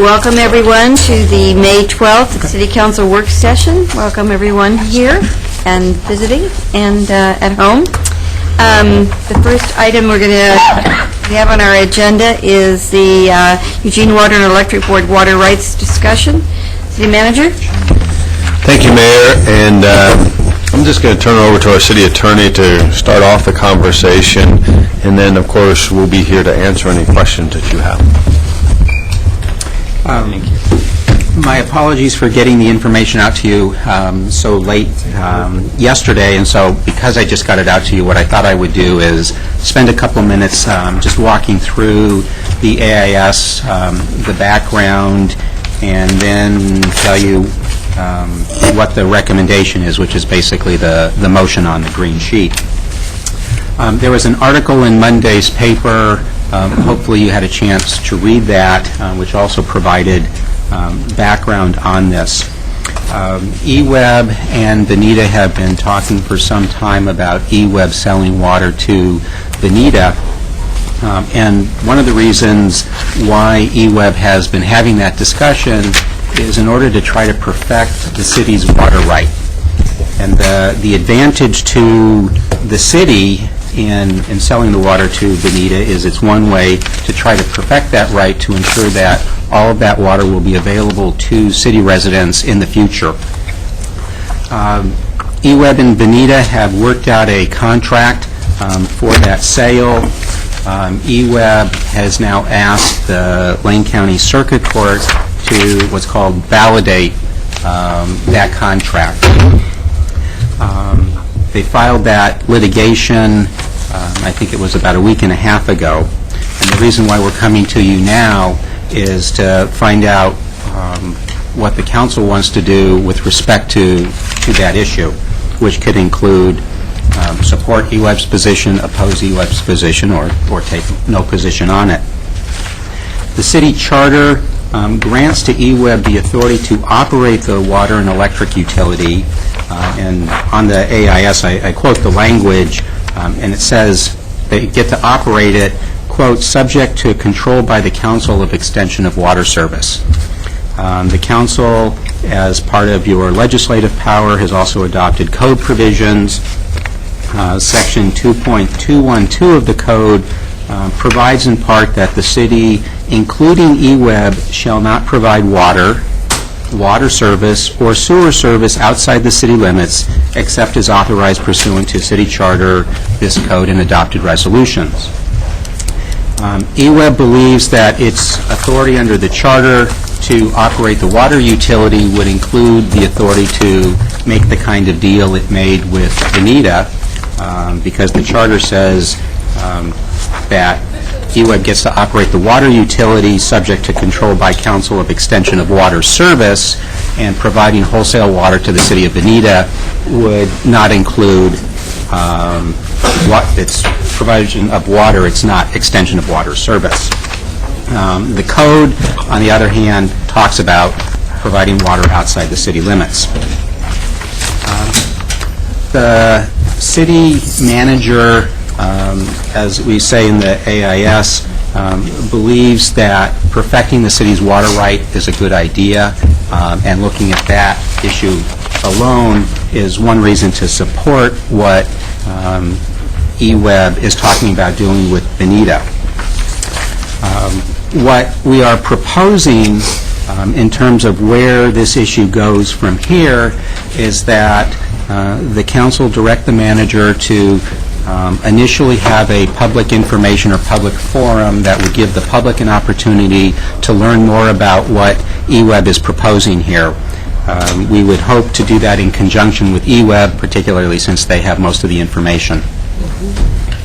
Welcome everyone to the May 12th City Council work session. Welcome everyone here and visiting and at home. The first item we have on our agenda is the Eugene Water and Electric Board water rights discussion. City Manager. Thank you, Mayor. And I'm just going to turn it over to our City Attorney to start off the conversation, and then, of course, we'll be here to answer any questions that you have. Thank you. My apologies for getting the information out to you so late yesterday, and so because I just got it out to you, what I thought I would do is spend a couple minutes just walking through the AIS, the background, and then tell you what the recommendation is, which is basically the motion on the green sheet. There was an article in Monday's paper. Hopefully you had a chance to read that, which also provided background on this. eWeb and Bonita have been talking for some time about eWeb selling water to Bonita. And one of the reasons why eWeb has been having that discussion is in order to try to perfect the city's water right. And the advantage to the city in selling the water to Bonita is it's one way to try to perfect that right to ensure that all of that water will be available to city residents in the future. eWeb and Bonita have worked out a contract for that sale. eWeb has now asked the Lane County Circuit Court to what's called validate that contract. They filed that litigation, I think it was about a week and a half ago. And the reason why we're coming to you now is to find out what the council wants to do with respect to that issue, which could include support eWeb's position, oppose eWeb's position, or take no position on it. The city charter grants to eWeb the authority to operate the water and electric utility. And on the AIS, I quote the language, and it says they get to operate it, quote, subject to control by the Council of Extension of Water Service. The council, as part of your legislative power, has also adopted code provisions. Section 2.212 of the code provides in part that the city, including eWeb, shall not provide water service, or sewer service outside the city limits except as authorized pursuant to city charter, this code, and adopted resolutions. eWeb believes that its authority under the charter to operate the water utility would include the authority to make the kind of deal it made with Bonita, because the charter says that eWeb gets to operate the water utility subject to control by Council of Extension of Water Service, and providing wholesale water to the city of Bonita would not include its provision of water. It's not extension of water service. The code, on the other hand, talks about providing water outside the city limits. The city manager, as we say in the AIS, believes that perfecting the city's water right is a good idea, and looking at that issue alone is one reason to support what eWeb is talking about doing with Bonita. What we are proposing in terms of where this issue goes from here is that the council direct the manager to initially have a public information or public forum that would give the public an opportunity to learn more about what eWeb is proposing here. We would hope to do that in conjunction with eWeb, particularly since they have most of the information.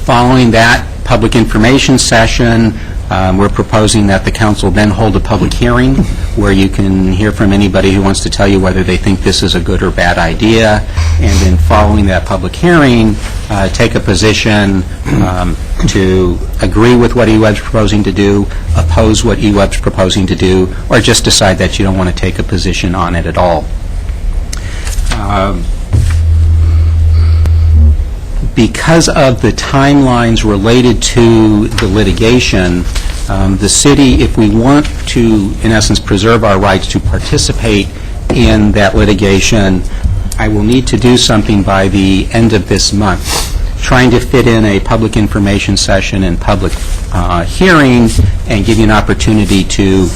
Following that public information session, we're proposing that the council then hold a public hearing where you can hear from anybody who wants to tell you whether they think this is a good or bad idea, and then following that public hearing, take a position to agree with what eWeb's proposing to do, oppose what eWeb's proposing to do, or just decide that you don't want to take a position on it at all. Because of the timelines related to the litigation, The city, if we want to, in essence, preserve our rights to participate in that litigation, I will need to do something by the end of this month, trying to fit in a public information session and public hearing and give you an opportunity to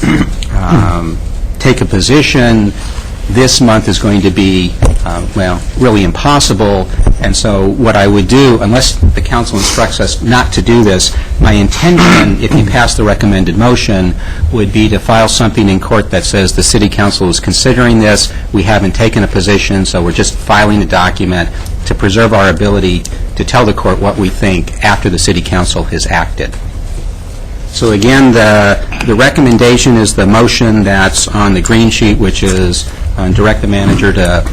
take a position. This month is going to be, really impossible, and so what I would do, unless the council instructs us not to do this, my intention, if you pass the recommended motion, would be to file something in court that says the city council is considering this, we haven't taken a position, so we're just filing a document to preserve our ability to tell the court what we think after the city council has acted. So again, the recommendation is the motion that's on the green sheet, which is direct the manager to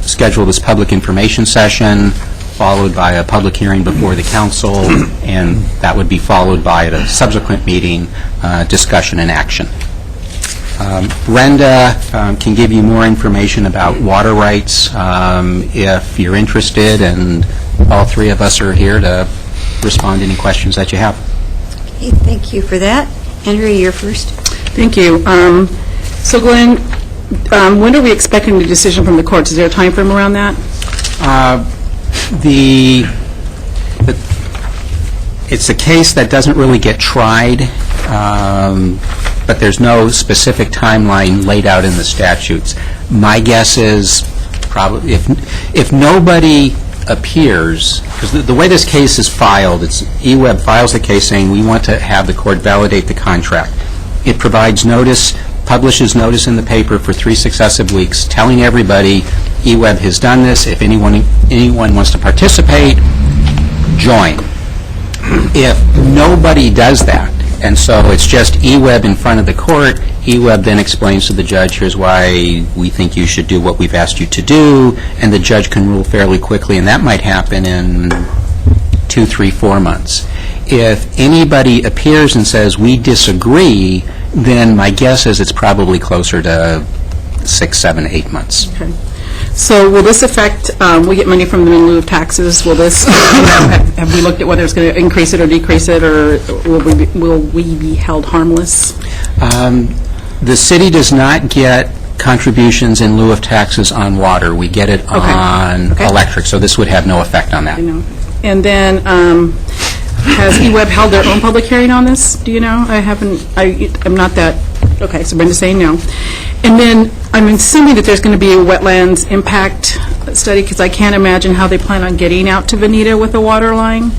schedule this public information session, followed by a public hearing before the council, and that would be followed by, at a subsequent meeting, discussion and action. Brenda can give you more information about water rights if you're interested, and all three of us are here to respond to any questions that you have. Okay, thank you for that. Andrea, you're first. Thank you. So Glenn, when are we expecting the decision from the courts? Is there a time frame around that? It's a case that doesn't really get tried, but there's no specific timeline laid out in the statutes. My guess is probably if nobody appears, because the way this case is filed, it's eWeb files the case saying we want to have the court validate the contract. It provides notice, publishes notice in the paper for 3 successive weeks, telling everybody eWeb has done this. If anyone wants to participate, join. If nobody does that, and so it's just eWeb in front of the court, eWeb then explains to the judge, here's why we think you should do what we've asked you to do, and the judge can rule fairly quickly, and that might happen in 2, 3, 4 months. If anybody appears and says, we disagree, then my guess is it's probably closer to 6, 7, 8 months. Okay. So will this affect, we get money from them in lieu of taxes, will this, have we looked at whether it's going to increase it or decrease it, or will we be held harmless? The city does not get contributions in lieu of taxes on water. We get it on electric, so this would have no effect on that. I know. And then, has eWeb held their own public hearing on this? Do you know? I'm not that, okay, so Brenda's saying no. And then, I'm assuming that there's going to be a wetlands impact study, because I can't imagine how they plan on getting out to Veneta with a water line.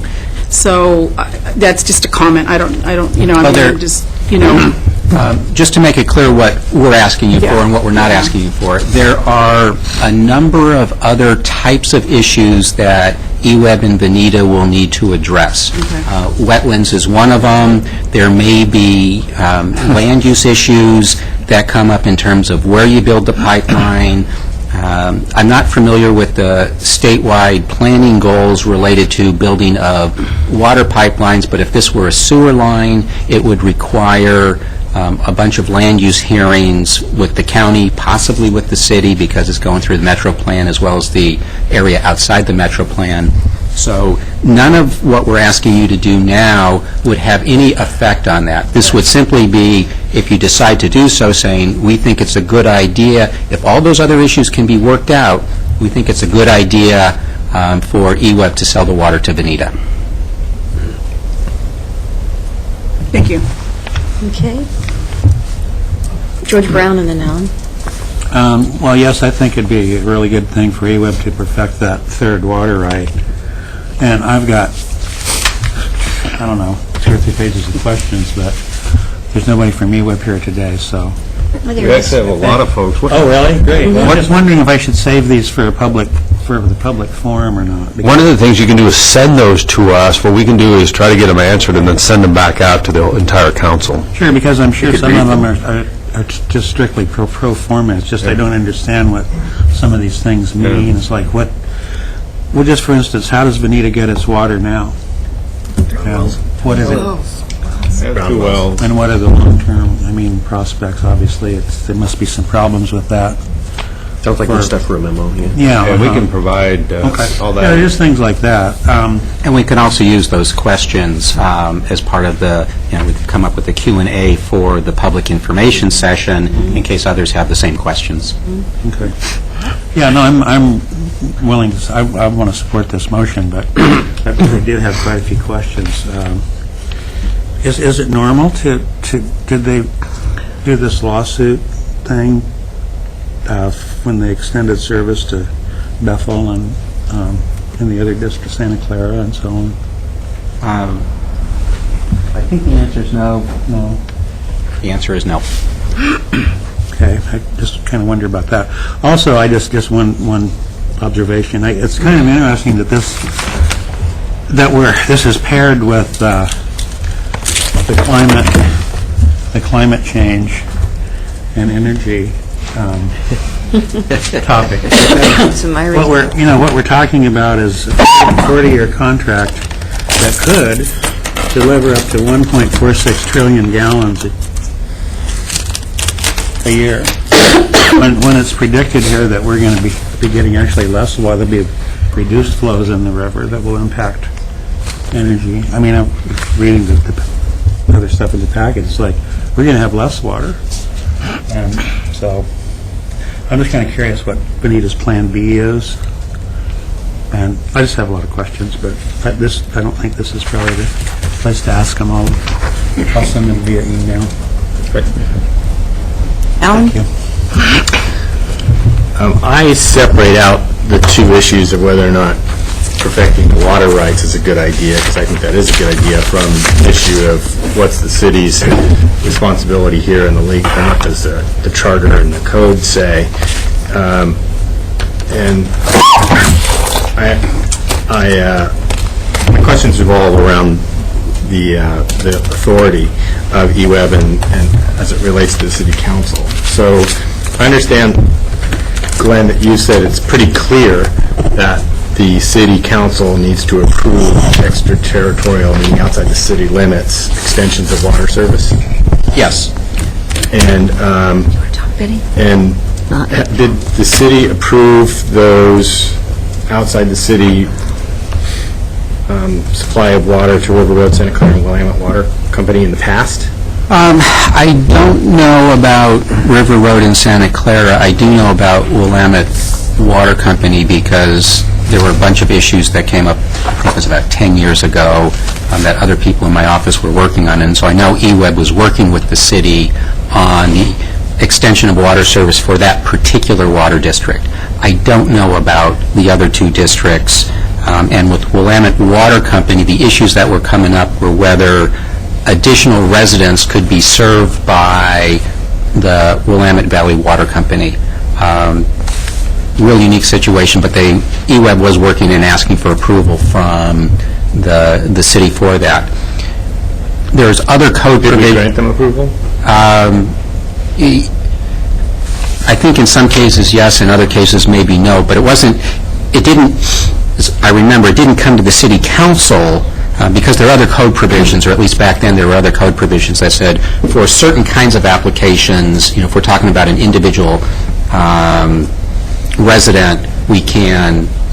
So, that's just a comment. I don't, I'm just, Just to make it clear what we're asking you for and what we're not asking you for, there are a number of other types of issues that eWeb and Veneta will need to address. Wetlands is one of them. There may be land use issues that come up in terms of where you build the pipeline. I'm not familiar with the statewide planning goals related to building of water pipelines, but if this were a sewer line, it would require a bunch of land use hearings with the county, possibly with the city, because it's going through the Metro Plan as well as the area outside the Metro Plan. So none of what we're asking you to do now would have any effect on that. This would simply be, if you decide to do so, saying, we think it's a good idea, if all those other issues can be worked out, we think it's a good idea for eWeb to sell the water to Veneta. thank you. Okay. George Brown and then Alan. Well, yes, I think it'd be a really good thing for eWeb to perfect that third water right. And I've got, I don't know, 2 or 3 pages of questions, but there's nobody from eWeb here today, so. You actually have a lot of folks. Oh, really? Great. Well, I'm just wondering if I should save these for the public forum or not. One of the things you can do is send those to us. What we can do is try to get them answered and then send them back out to the entire council. Sure, because I'm sure some of them are just strictly pro forma. It's just I don't understand what some of these things mean. Yeah. It's like what, well, just for instance, how does Veneta get its water now? What is it? Too well. And what are the long-term, prospects? Obviously, there must be some problems with that. Sounds like good stuff for a memo, yeah. Yeah. And we can provide all that. Yeah, just things like that. And we can also use those questions as part of the, we could come up with a Q&A for the public information session in case others have the same questions. Okay. Yeah, no, I'm willing to, I want to support this motion, but I did have quite a few questions. Is it normal did they do this lawsuit thing when they extended service to Bethel and in the other district, Santa Clara and so on? I think the answer is no. No. The answer is no. Okay, I just kind of wonder about that. Also, I just one observation. It's kind of interesting that this is paired with the climate change and energy topic. What we're talking about is a 40-year contract that could deliver up to 1.46 trillion gallons a year. When it's predicted here that we're going to be getting actually less water, there'll be reduced flows in the river that will impact energy. I mean, I'm reading the other stuff in the package. It's like we're going to have less water, and so I'm just kind of curious what Benita's Plan B is. And I just have a lot of questions, but I don't think this is probably the place to ask them all. I'll send them via email. Alan? Thank you. I separate out the two issues of whether or not perfecting the water rights is a good idea, because I think that is a good idea, from the issue of what's the city's responsibility here and the league, and what does the charter and the code say. And my questions revolve around the authority of EWEB and as it relates to the city council. So I understand, Glenn, that you said it's pretty clear that the city council needs to approve extraterritorial, meaning outside the city limits, extensions of water service. Yes. And did the city approve those outside the city supply of water to River Road, Santa Clara, and Willamette Water Company in the past? I don't know about River Road in Santa Clara. I do know about Willamette Water Company because there were a bunch of issues that came up, I think it was about 10 years ago, that other people in my office were working on. And so I know EWEB was working with the city on the extension of water service for that particular water district. I don't know about the other two districts. And with Willamette Water Company, the issues that were coming up were whether additional residents could be served by the Willamette Valley Water Company. Real unique situation, but EWEB was working and asking for approval from the city for that. There's other code provisions. Did we grant them approval? I think in some cases yes, in other cases maybe no, but it didn't come to the city council because there are other code provisions, or at least back then there were other code provisions that said for certain kinds of applications, if we're talking about an individual resident,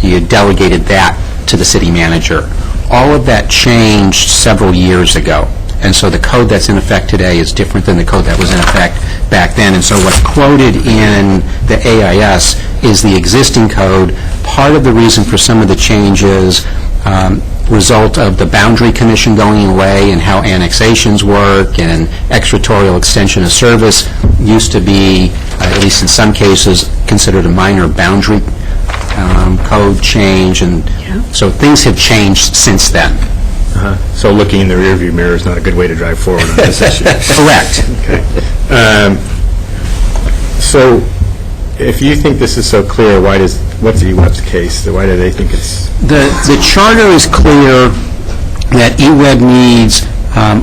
you delegated that to the city manager. All of that changed several years ago. And so the code that's in effect today is different than the code that was in effect back then. And so what's quoted in the AIS is the existing code. Part of the reason for some of the changes result of the boundary commission going away and how annexations work, and extraterritorial extension of service used to be, at least in some cases, considered a minor boundary code change. And so things have changed since then. So looking in the rearview mirror is not a good way to drive forward on this issue. Correct. Okay. So if you think this is so clear, what's EWEB's case? Why do they think it's... The charter is clear that EWEB needs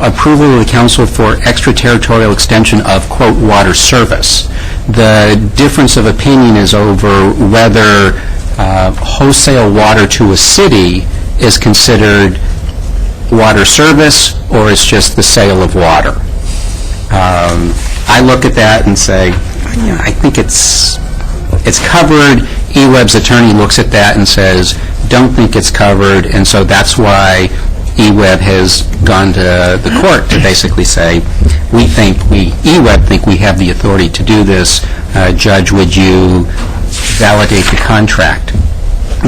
approval of the council for extraterritorial extension of, quote, water service. The difference of opinion is over whether wholesale water to a city is considered water service, or it's just the sale of water. I look at that and say, I think it's it's covered. eWeb's attorney looks at that and says, don't think it's covered, and so that's why eWeb has gone to the court to basically say, eWeb think we have the authority to do this. Judge, would you validate the contract?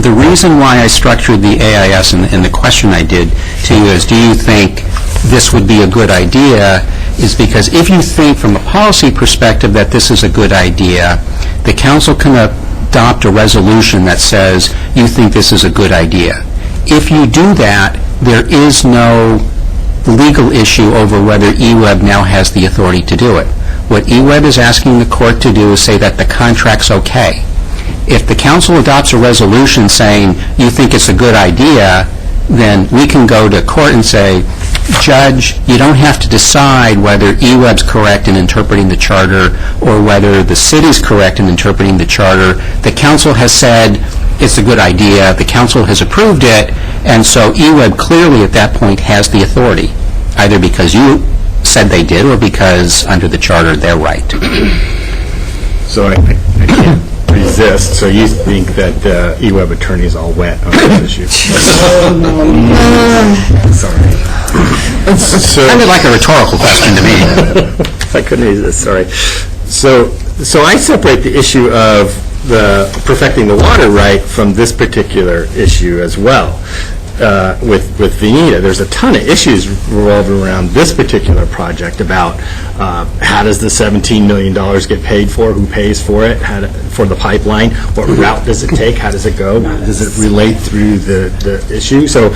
The reason why I structured the AIS and the question I did to you is, do you think this would be a good idea, is because if you think from a policy perspective that this is a good idea, the council can adopt a resolution that says you think this is a good idea. If you do that, there is no legal issue over whether eWeb now has the authority to do it. What eWeb is asking the court to do is say that the contract's okay. If the council adopts a resolution saying you think it's a good idea, then we can go to court and say, Judge, you don't have to decide whether eWeb's correct in interpreting the charter or whether the city's correct in interpreting the charter. The council has said it's a good idea, the council has approved it, and so eWeb clearly at that point has the authority, either because you said they did or because under the charter they're right. So I can't resist. So you think that the eWeb attorney is all wet on this issue? Sorry. Sounded like a rhetorical question to me. I couldn't resist, sorry. So I separate the issue of the perfecting the water right from this particular issue as well. With Veneta, there's a ton of issues revolving around this particular project about how does the $17 million get paid for, who pays for it, for the pipeline, what route does it take, how does it go, does it relate through the issue? So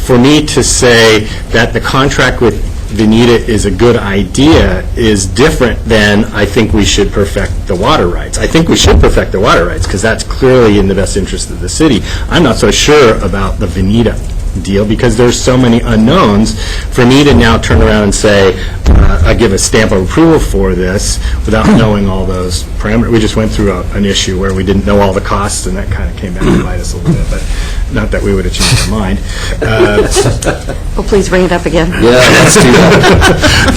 for me to say that the contract with Veneta is a good idea is different than I think we should perfect the water rights. I think we should perfect the water rights because that's clearly in the best interest of the city. I'm not so sure about the Veneta deal because there's so many unknowns. For me to now turn around and say, I give a stamp of approval for this without knowing all those parameters. We just went through an issue where we didn't know all the costs, and that kind of came back to bite us a little bit, but not that we would have changed our mind. Oh, please bring it up again. Yeah, let's do that.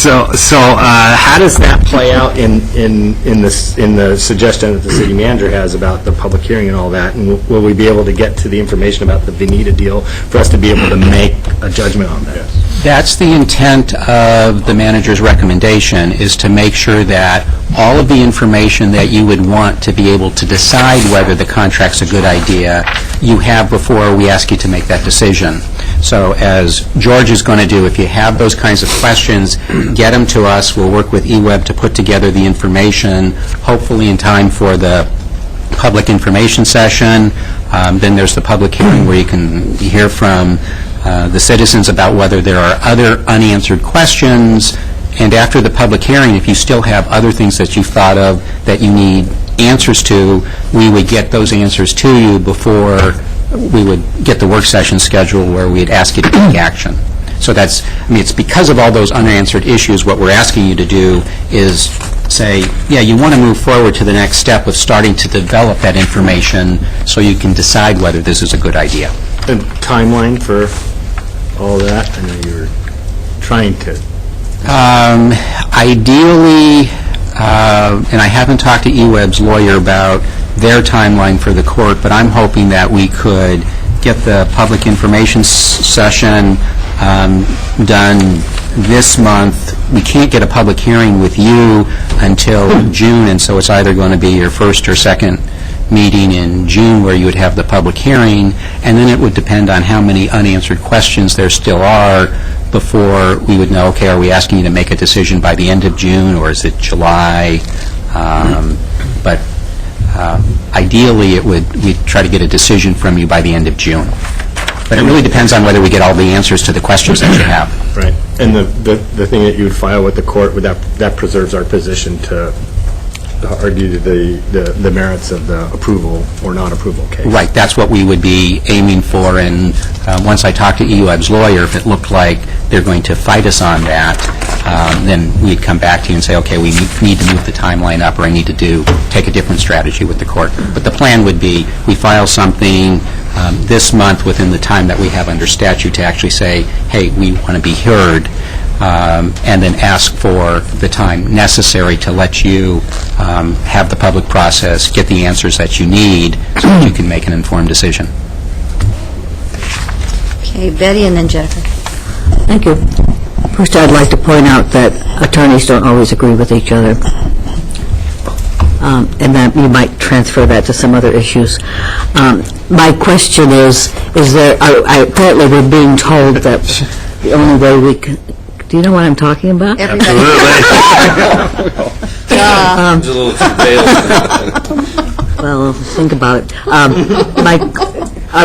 So how does that play out in the suggestion that the city manager has about the public hearing and all that? And will we be able to get to the information about the Veneta deal for us to be able to make a judgment on that? That's the intent of the manager's recommendation, is to make sure that all of the information that you would want to be able to decide whether the contract's a good idea, you have before we ask you to make that decision. So as George is going to do, if you have those kinds of questions, get them to us. We'll work with eWeb to put together the information, hopefully in time for the public information session. Then there's the public hearing where you can hear from the citizens about whether there are other unanswered questions. And after the public hearing, if you still have other things that you've thought of that you need answers to, we would get those answers to you before we would get the work session scheduled where we'd ask you to take action. So it's because of all those unanswered issues, what we're asking you to do is say, yeah, you want to move forward to the next step of starting to develop that information so you can decide whether this is a good idea. And timeline for all that? I know you were trying to. Ideally, and I haven't talked to eWeb's lawyer about their timeline for the court, but I'm hoping that we could get the public information session done this month. We can't get a public hearing with you until June, and so it's either going to be your first or second meeting in June where you would have the public hearing, and then it would depend on how many unanswered questions there still are before we would know, okay, are we asking you to make a decision by the end of June, or is it July? But ideally, we'd try to get a decision from you by the end of June. But it really depends on whether we get all the answers to the questions that you have. Right. And the thing that you would file with the court, that preserves our position to argue the merits of the approval or non-approval case. Right. That's what we would be aiming for. And once I talk to eWeb's lawyer, if it looked like they're going to fight us on that, then we'd come back to you and say, okay, we need to move the timeline up, or I need to take a different strategy with the court. But the plan would be we file something this month within the time that we have under statute to actually say, hey, we want to be heard. and then ask for the time necessary to let you have the public process, get the answers that you need, so that you can make an informed decision. Okay, Betty and then Jennifer. Thank you. First, I'd like to point out that attorneys don't always agree with each other, and that you might transfer that to some other issues. My question is there, apparently we're being told that the only way we can, do you know what I'm talking about? Everybody. Well, think about it.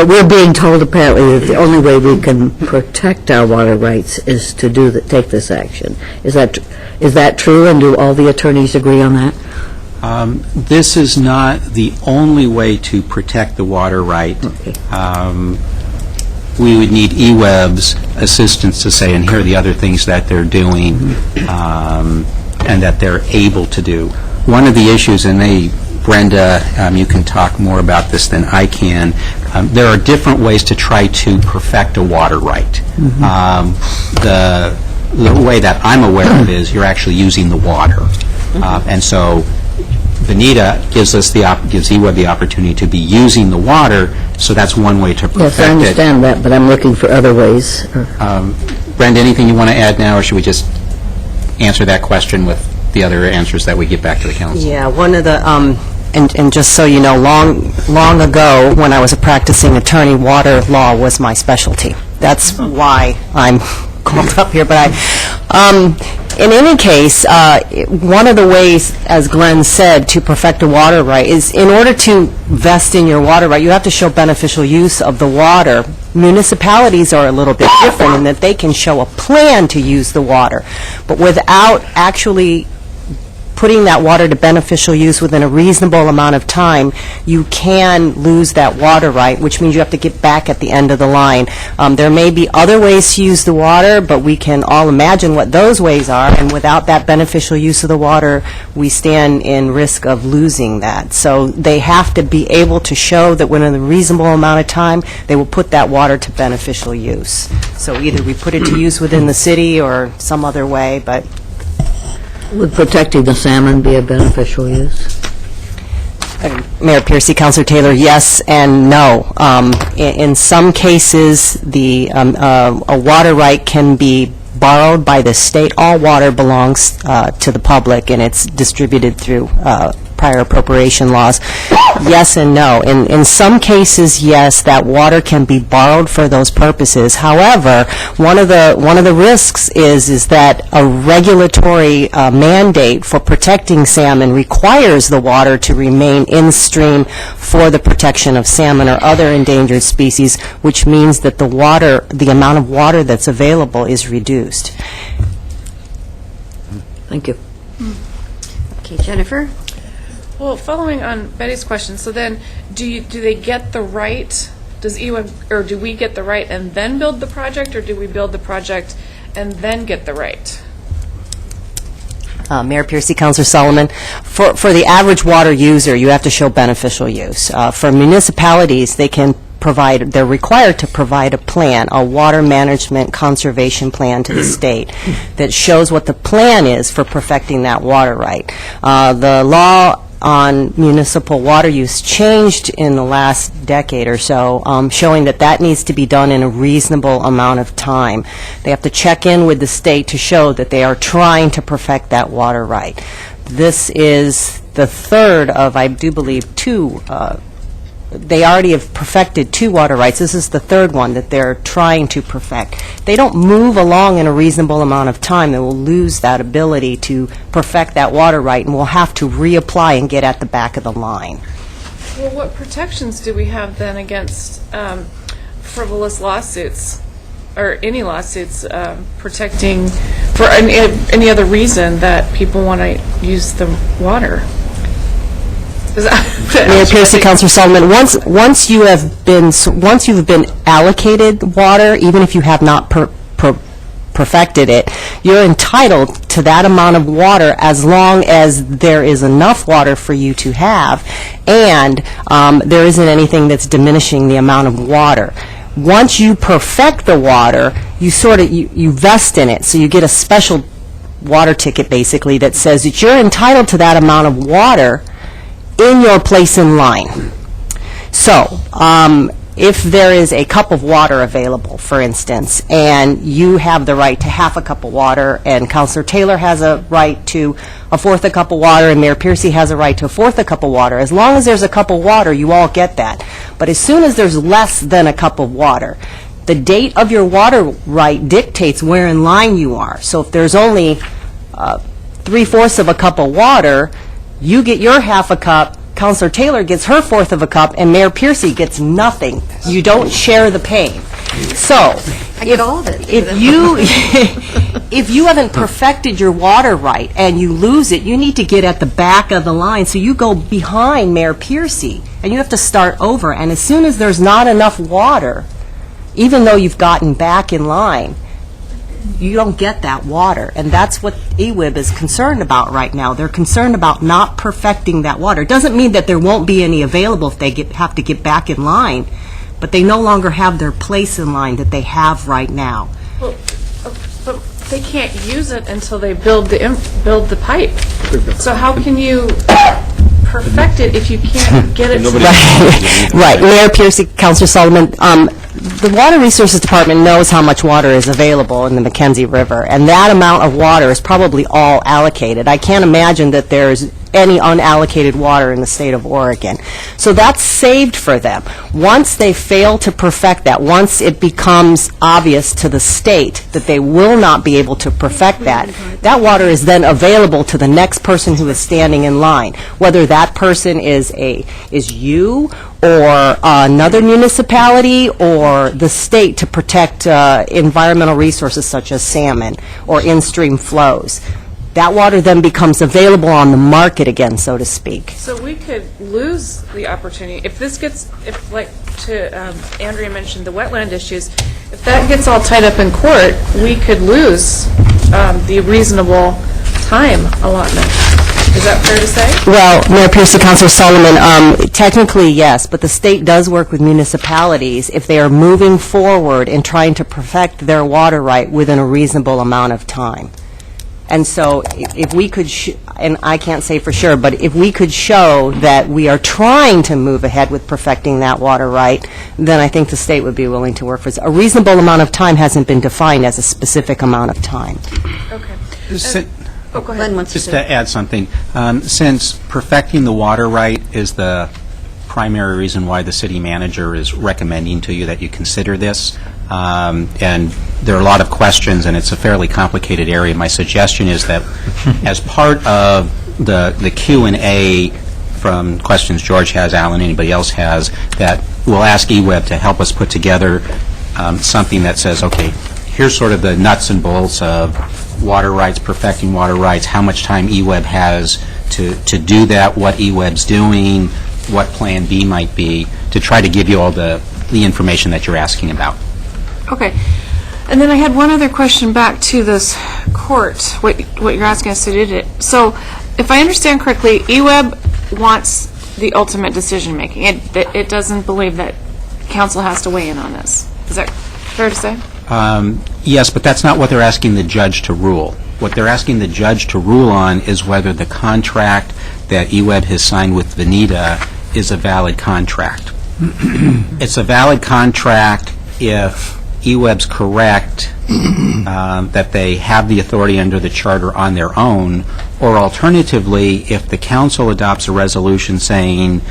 We're being told apparently that the only way we can protect our water rights is to take this action. Is that true, and do all the attorneys agree on that? This is not the only way to protect the water right. Okay. We would need eWeb's assistance to say, and here are the other things that they're doing and that they're able to do. One of the issues, and Brenda, you can talk more about this than I can, there are different ways to try to perfect a water right. The way that I'm aware of is you're actually using the water. And so Benita gives eWeb the opportunity to be using the water, so that's one way to perfect it. Yes, I understand that, but I'm looking for other ways. Brenda, anything you want to add now, or should we just answer that question with the other answers that we give back to the council? Yeah, one of the, and just so you know, long ago, when I was a practicing attorney, water law was my specialty. That's why I'm called up here, but in any case, one of the ways, as Glenn said, to perfect a water right is in order to vest in your water right, you have to show beneficial use of the water. Municipalities are a little bit different in that they can show a plan to use the water, but without actually putting that water to beneficial use within a reasonable amount of time, you can lose that water right, which means you have to get back at the end of the line. There may be other ways to use the water, but we can all imagine what those ways are, and without that beneficial use of the water, we stand in risk of losing that. So they have to be able to show that within a reasonable amount of time, they will put that water to beneficial use. So either we put it to use within the city or some other way, but Would protecting the salmon be a beneficial use? Mayor Piercy, Councilor Taylor, yes and no. In some cases, a water right can be borrowed by the state. All water belongs to the public, and it's distributed through prior appropriation laws. Yes and no. In some cases, yes, that water can be borrowed for those purposes. However, one of the risks is that a regulatory mandate for protecting salmon requires the water to remain in stream for the protection of salmon or other endangered species, which means that the amount of water that's available is reduced. Thank you. Okay, Jennifer? Well, following on Betty's question, so then do they get the right, do we get the right and then build the project, or do we build the project and then get the right? Mayor Piercy, Councilor Solomon, for the average water user, you have to show beneficial use. For municipalities, they're required to provide a plan, a water management conservation plan to the state that shows what the plan is for perfecting that water right. The law on municipal water use changed in the last decade or so, showing that needs to be done in a reasonable amount of time. They have to check in with the state to show that they are trying to perfect that water right. This is the third of, I do believe, two. They already have perfected two water rights. This is the third one that they're trying to perfect. If they don't move along in a reasonable amount of time, they will lose that ability to perfect that water right, and will have to reapply and get at the back of the line. Well, what protections do we have then against frivolous lawsuits, or any lawsuits protecting for any other reason that people want to use the water? Mayor Piercy, Councilor Solomon, once you've been allocated water, even if you have not perfected it, you're entitled to that amount of water as long as there is enough water for you to have, and there isn't anything that's diminishing the amount of water. Once you perfect the water, you sort of, you vest in it, so you get a special water ticket, basically, that says that you're entitled to that amount of water in your place in line. So, if there is a cup of water available, for instance, and you have the right to half a cup of water, and Councilor Taylor has a right to a fourth a cup of water, and Mayor Piercy has a right to a fourth a cup of water, as long as there's a cup of water, you all get that. But as soon as there's less than a cup of water, the date of your water right dictates where in line you are. So if there's only 3/4 of a cup of water, you get your half a cup, Councilor Taylor gets her fourth of a cup, and Mayor Piercy gets nothing. You don't share the pain. So, I get all of it. if you haven't perfected your water right and you lose it, you need to get at the back of the line. So you go behind Mayor Piercy, and you have to start over. And as soon as there's not enough water, even though you've gotten back in line, you don't get that water. And that's what EWIB is concerned about right now. They're concerned about not perfecting that water. It doesn't mean that there won't be any available if they have to get back in line, but they no longer have their place in line that they have right now. Well, but they can't use it until they build the pipe. So how can you perfect it if you can't get it to the... Right. Mayor Piercy, Councilor Solomon, the Water Resources Department knows how much water is available in the Mackenzie River, and that amount of water is probably all allocated. I can't imagine that there's any unallocated water in the state of Oregon. So that's saved for them. Once they fail to perfect that, once it becomes obvious to the state that they will not be able to perfect that, that water is then available to the next person who is standing in line, whether that person is you or another municipality or the state to protect environmental resources such as salmon or in-stream flows. That water then becomes available on the market again, so to speak. So we could lose the opportunity. If this gets, Andrea mentioned the wetland issues, if that gets all tied up in court, we could lose the reasonable time allotment. Is that fair to say? Well, Mayor Piercy, Councilor Solomon, technically, yes, but the state does work with municipalities if they are moving forward and trying to perfect their water right within a reasonable amount of time. And so if we could, and I can't say for sure, but if we could show that we are trying to move ahead with perfecting that water right, then I think the state would be willing to work for us. A reasonable amount of time hasn't been defined as a specific amount of time. Okay. Go ahead. Just to add something, since perfecting the water right is the primary reason why the city manager is recommending to you that you consider this, and there are a lot of questions, and it's a fairly complicated area. My suggestion is that as part of the Q&A from questions George has, Alan, anybody else has, that we'll ask EWEB to help us put together something that says, okay, here's sort of the nuts and bolts of water rights, perfecting water rights, how much time EWEB has to do that, what EWEB's doing, what Plan B might be, to try to give you all the information that you're asking about. Okay. And then I had one other question back to this court, what you're asking us to do. So if I understand correctly, EWEB wants the ultimate decision-making. It doesn't believe that council has to weigh in on this. Is that fair to say? Yes, but that's not what they're asking the judge to rule. What they're asking the judge to rule on is whether the contract that EWEB has signed with Veneta is a valid contract. It's a valid contract if EWEB's correct that they have the authority under the charter on their own, or alternatively, if the council adopts a resolution saying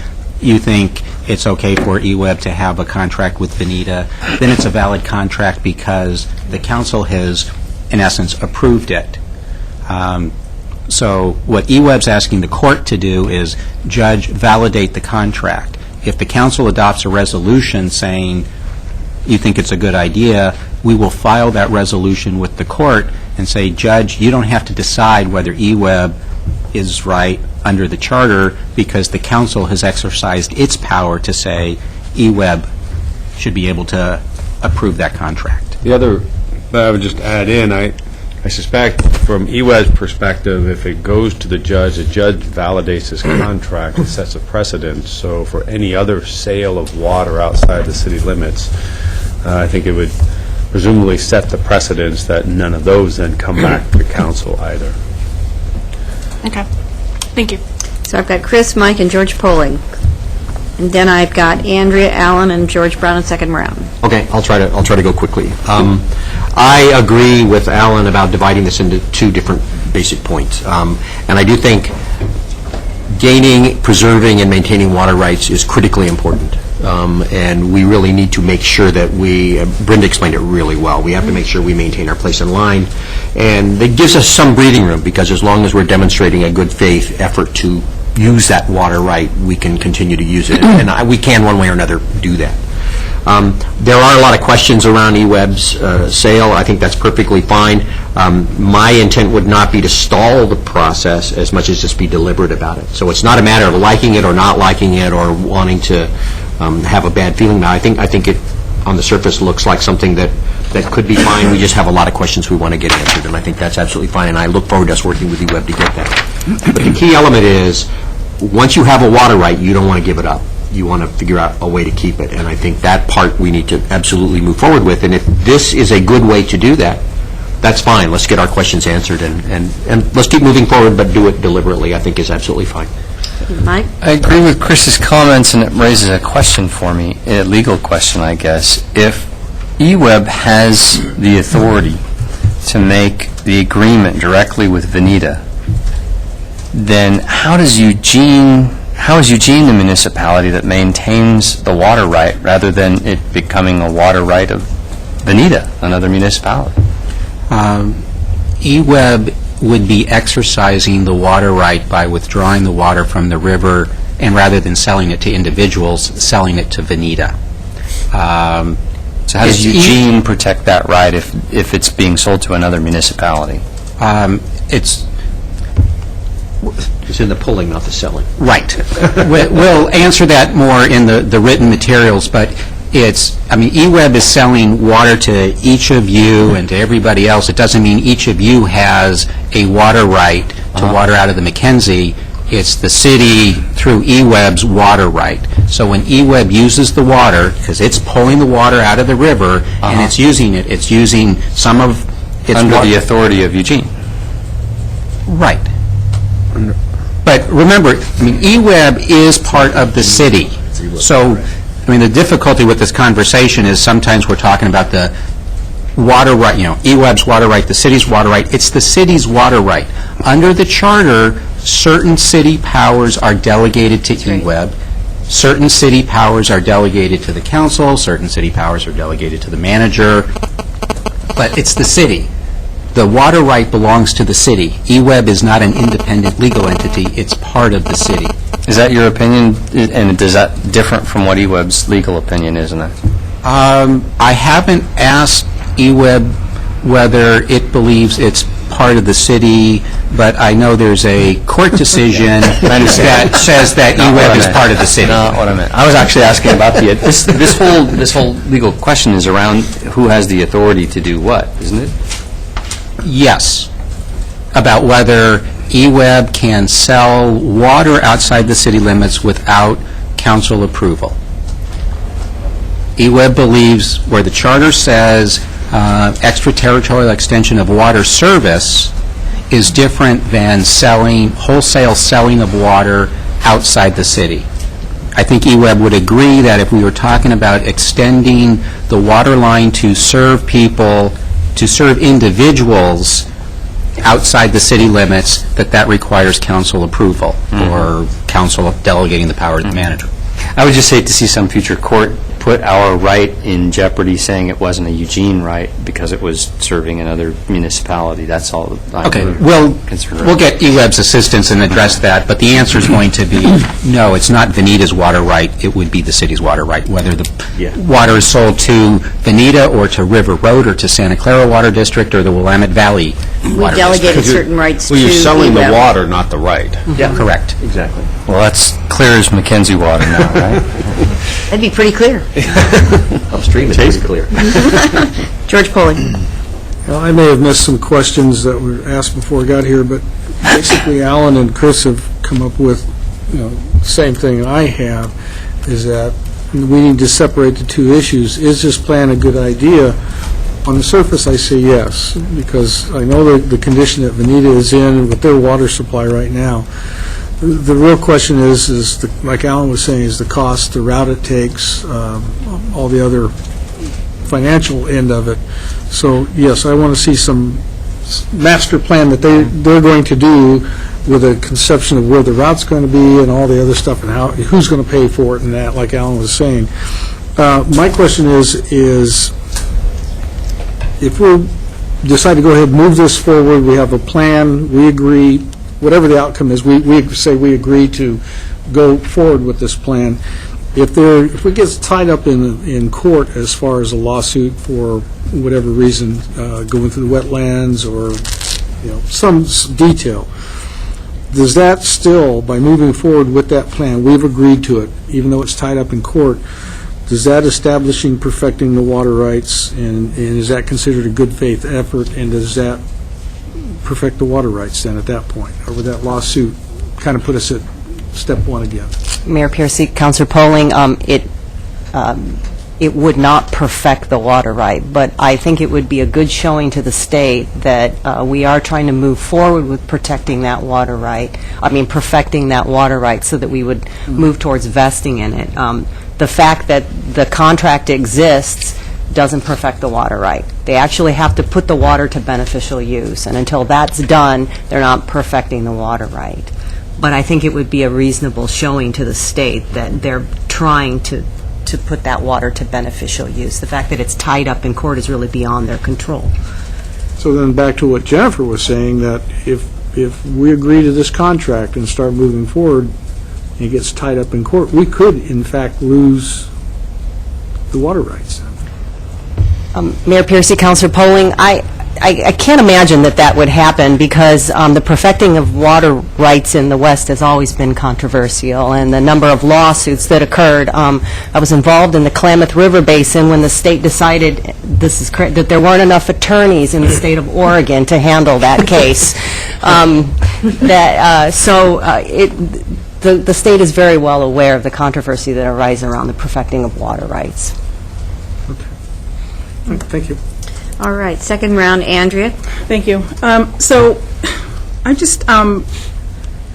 you think it's okay for EWEB to have a contract with Veneta, then it's a valid contract because the council has, in essence, approved it. So what EWEB's asking the court to do is, judge, validate the contract. If the council adopts a resolution saying you think it's a good idea, we will file that resolution with the court and say, judge, you don't have to decide whether EWEB is right under the charter because the council has exercised its power to say EWEB should be able to approve that contract. The other, I would just add in, I suspect from EWEB's perspective, if it goes to the judge validates his contract and sets a precedent. So for any other sale of water outside the city limits, I think it would presumably set the precedence that none of those then come back to council either. Okay. Thank you. So I've got Chris, Mike, and George Poling. And then I've got Andrea, Allen, and George Brown in second round. Okay, I'll try to go quickly. I agree with Alan about dividing this into two different basic points. And I do think gaining, preserving, and maintaining water rights is critically important. And we really need to make sure that Brenda explained it really well, we have to make sure we maintain our place in line. And it gives us some breathing room, because as long as we're demonstrating a good faith effort to use that water right, we can continue to use it. And we can, one way or another, do that. There are a lot of questions around eWeb's sale. I think that's perfectly fine. My intent would not be to stall the process as much as just be deliberate about it. So it's not a matter of liking it or not liking it or wanting to have a bad feeling about it. I think it, on the surface, looks like something that could be fine. We just have a lot of questions we want to get answered, and I think that's absolutely fine, and I look forward to us working with eWeb to get that. But the key element is, once you have a water right, you don't want to give it up. You want to figure out a way to keep it, and I think that part we need to absolutely move forward with. And if this is a good way to do that, that's fine. Let's get our questions answered, and let's keep moving forward, but do it deliberately, I think is absolutely fine. Mike? I agree with Chris's comments, and it raises a question for me, a legal question, I guess. If eWeb has the authority to make the agreement directly with Veneta, then how is Eugene the municipality that maintains the water right rather than it becoming a water right of Veneta, another municipality? eWeb would be exercising the water right by withdrawing the water from the river, and rather than selling it to individuals, selling it to Veneta. So how does Eugene protect that right if it's being sold to another municipality? It's in the pulling, not the selling. Right. We'll answer that more in the written materials, but eWeb is selling water to each of you and to everybody else. It doesn't mean each of you has a water right to water out of the Mackenzie. It's the city through eWeb's water right. So when eWeb uses the water, because it's pulling the water out of the river and it's using some of its under water. the authority of Eugene. Right. But remember, eWeb is part of the city. So, the difficulty with this conversation is sometimes we're talking about the water right, eWeb's water right, the city's water right. It's the city's water right. Under the charter, certain city powers are delegated to eWeb. Certain city powers are delegated to the council. Certain city powers are delegated to the manager. But it's the city. The water right belongs to the city. eWeb is not an independent legal entity. It's part of the city. Is that your opinion, and is that different from what eWeb's legal opinion is? I haven't asked eWeb whether it believes it's part of the city, but I know there's a court decision that says that eWeb is part of the city. Not what I meant. I was actually asking about this whole legal question is around who has the authority to do what, isn't it? Yes, about whether eWeb can sell water outside the city limits without council approval. eWeb believes where the charter says extraterritorial extension of water service is different than wholesale selling of water outside the city. I think eWeb would agree that if we were talking about extending the water line to serve people, to serve individuals outside the city limits, that requires council approval or council delegating the power to the manager. I would just hate to see some future court put our right in jeopardy saying it wasn't a Eugene right because it was serving another municipality. That's all I'm Okay, concerned we'll get eWeb's assistance and address that, but the answer is going to be, no, it's not Veneta's water right, it would be the city's water right, whether the water is sold to Veneta or to River Road or to Santa Clara Water District or the Willamette Valley We Water delegated District. certain rights to Well, you're selling the eWeb. water, not the right. Yeah, correct. Exactly. Well, that's clear as Mackenzie water now, right? That'd be pretty clear. Upstream, it's pretty clear. George Poling. Well, I may have missed some questions that were asked before I got here, but basically Alan and Chris have come up with, the same thing I have, is that we need to separate the two issues. Is this plan a good idea? On the surface, I say yes, because I know the condition that Veneta is in with their water supply right now. The real question is like Alan was saying, is the cost, the route it takes, all the other financial end of it. So, yes, I want to see some master plan that they're going to do with a conception of where the route's going to be and all the other stuff and who's going to pay for it and that, like Alan was saying. My question is if we decide to go ahead and move this forward, we have a plan, we agree, whatever the outcome is, we say we agree to go forward with this plan. If we get tied up in court as far as a lawsuit for whatever reason, going through the wetlands or some detail, does that still, by moving forward with that plan, we've agreed to it, even though it's tied up in court, does that establishing perfecting the water rights, and is that considered a good faith effort, and does that perfect the water rights then at that point? Or would that lawsuit kind of put us at step one again? Mayor Piercy, Councilor Poling, it would not perfect the water right, but I think it would be a good showing to the state that we are trying to move forward with protecting that water right, perfecting that water right so that we would move towards vesting in it. The fact that the contract exists doesn't perfect the water right. They actually have to put the water to beneficial use, and until that's done, they're not perfecting the water right. But I think it would be a reasonable showing to the state that they're trying to put that water to beneficial use. The fact that it's tied up in court is really beyond their control. So then back to what Jennifer was saying, that if we agree to this contract and start moving forward, and it gets tied up in court, we could, in fact, lose the water rights. Mayor Piercy, Councilor Poling, I can't imagine that would happen because the perfecting of water rights in the West has always been controversial, and the number of lawsuits that occurred. I was involved in the Klamath River Basin when the state decided that there weren't enough attorneys in the state of Oregon to handle that case. The state is very well aware of the controversy that arises around the perfecting of water rights. Okay. Thank you. All right, second round, Andrea. Thank you. So I'm just, a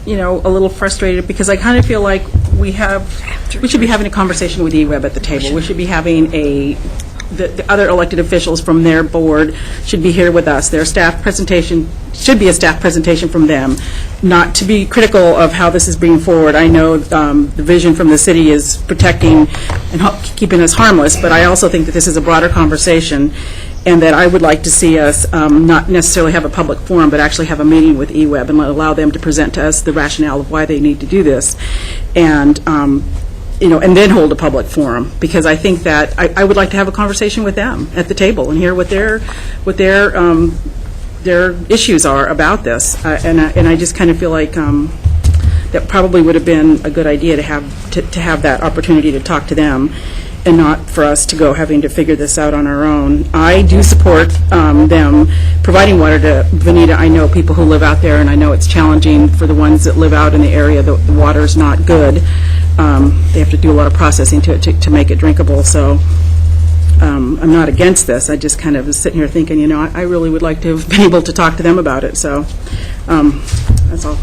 little frustrated because I kind of feel like we should be having a conversation with EWEB at the table. We should be having the other elected officials from their board should be here with us. Their staff presentation should be a staff presentation from them, not to be critical of how this is bringing forward. I know the vision from the city is protecting and keeping us harmless, but I also think that this is a broader conversation, and that I would like to see us not necessarily have a public forum, but actually have a meeting with EWEB and allow them to present to us the rationale of why they need to do this, and and then hold a public forum, because I think that I would like to have a conversation with them at the table and hear what their issues are about this, and I just kind of feel like that probably would have been a good idea to have that opportunity to talk to them, and not for us to go having to figure this out on our own. I do support them providing water to Veneta. I know people who live out there, and I know it's challenging for the ones that live out in the area. The water's not good. They have to do a lot of processing to make it drinkable. So I'm not against this. I just kind of was sitting here thinking, I really would like to have been able to talk to them about it. So that's all.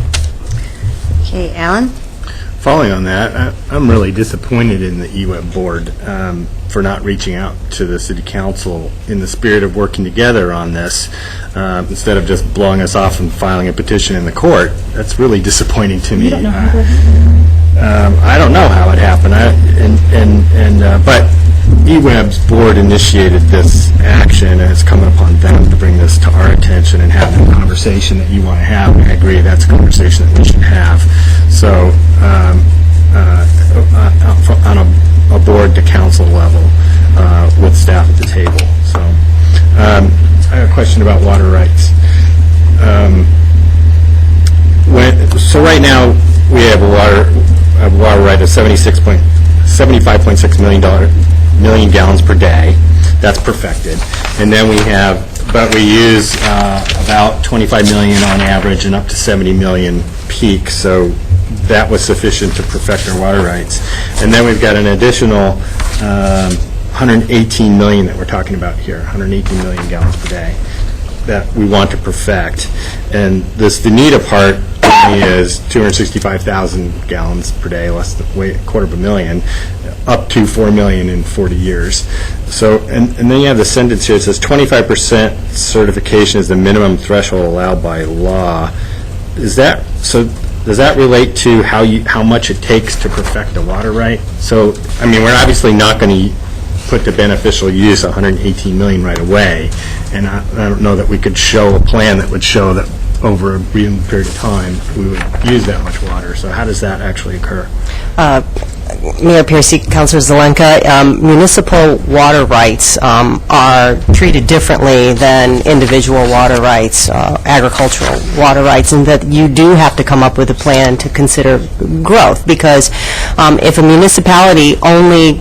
Okay, Alan? Following on that, I'm really disappointed in the EWEB board for not reaching out to the city council in the spirit of working together on this, instead of just blowing us off and filing a petition in the court. That's really disappointing to me. You don't know how that happened? I don't know how it happened. But EWEB's board initiated this action, and it's coming upon them to bring this to our attention and have the conversation that you want to have. And I agree that's a conversation that we should have. So on a board to council level with staff at the table. So I have a question about water rights. So right now we have a water right of 75.6 million gallons per day. That's perfected. And then we use about 25 million on average and up to 70 million peak. So that was sufficient to perfect our water rights. And then we've got an additional 118 million that we're talking about here, 118 million gallons per day that we want to perfect. And this Veneta part is 265,000 gallons per day, less than a quarter of a million, up to 4 million in 40 years. So, and then you have the sentence here, it says 25% certification is the minimum threshold allowed by law. Is that, so does that relate to how much it takes to perfect a water right? So, I mean, we're obviously not going to put to beneficial use 118 million right away, and I don't know that we could show a plan that would show that over a reasonable period of time we would use that much water. So how does that actually occur? Mayor Piercy, Councilor Zelenka, municipal water rights are treated differently than individual water rights, agricultural water rights, and that you do have to come up with a plan to consider growth, because if a municipality only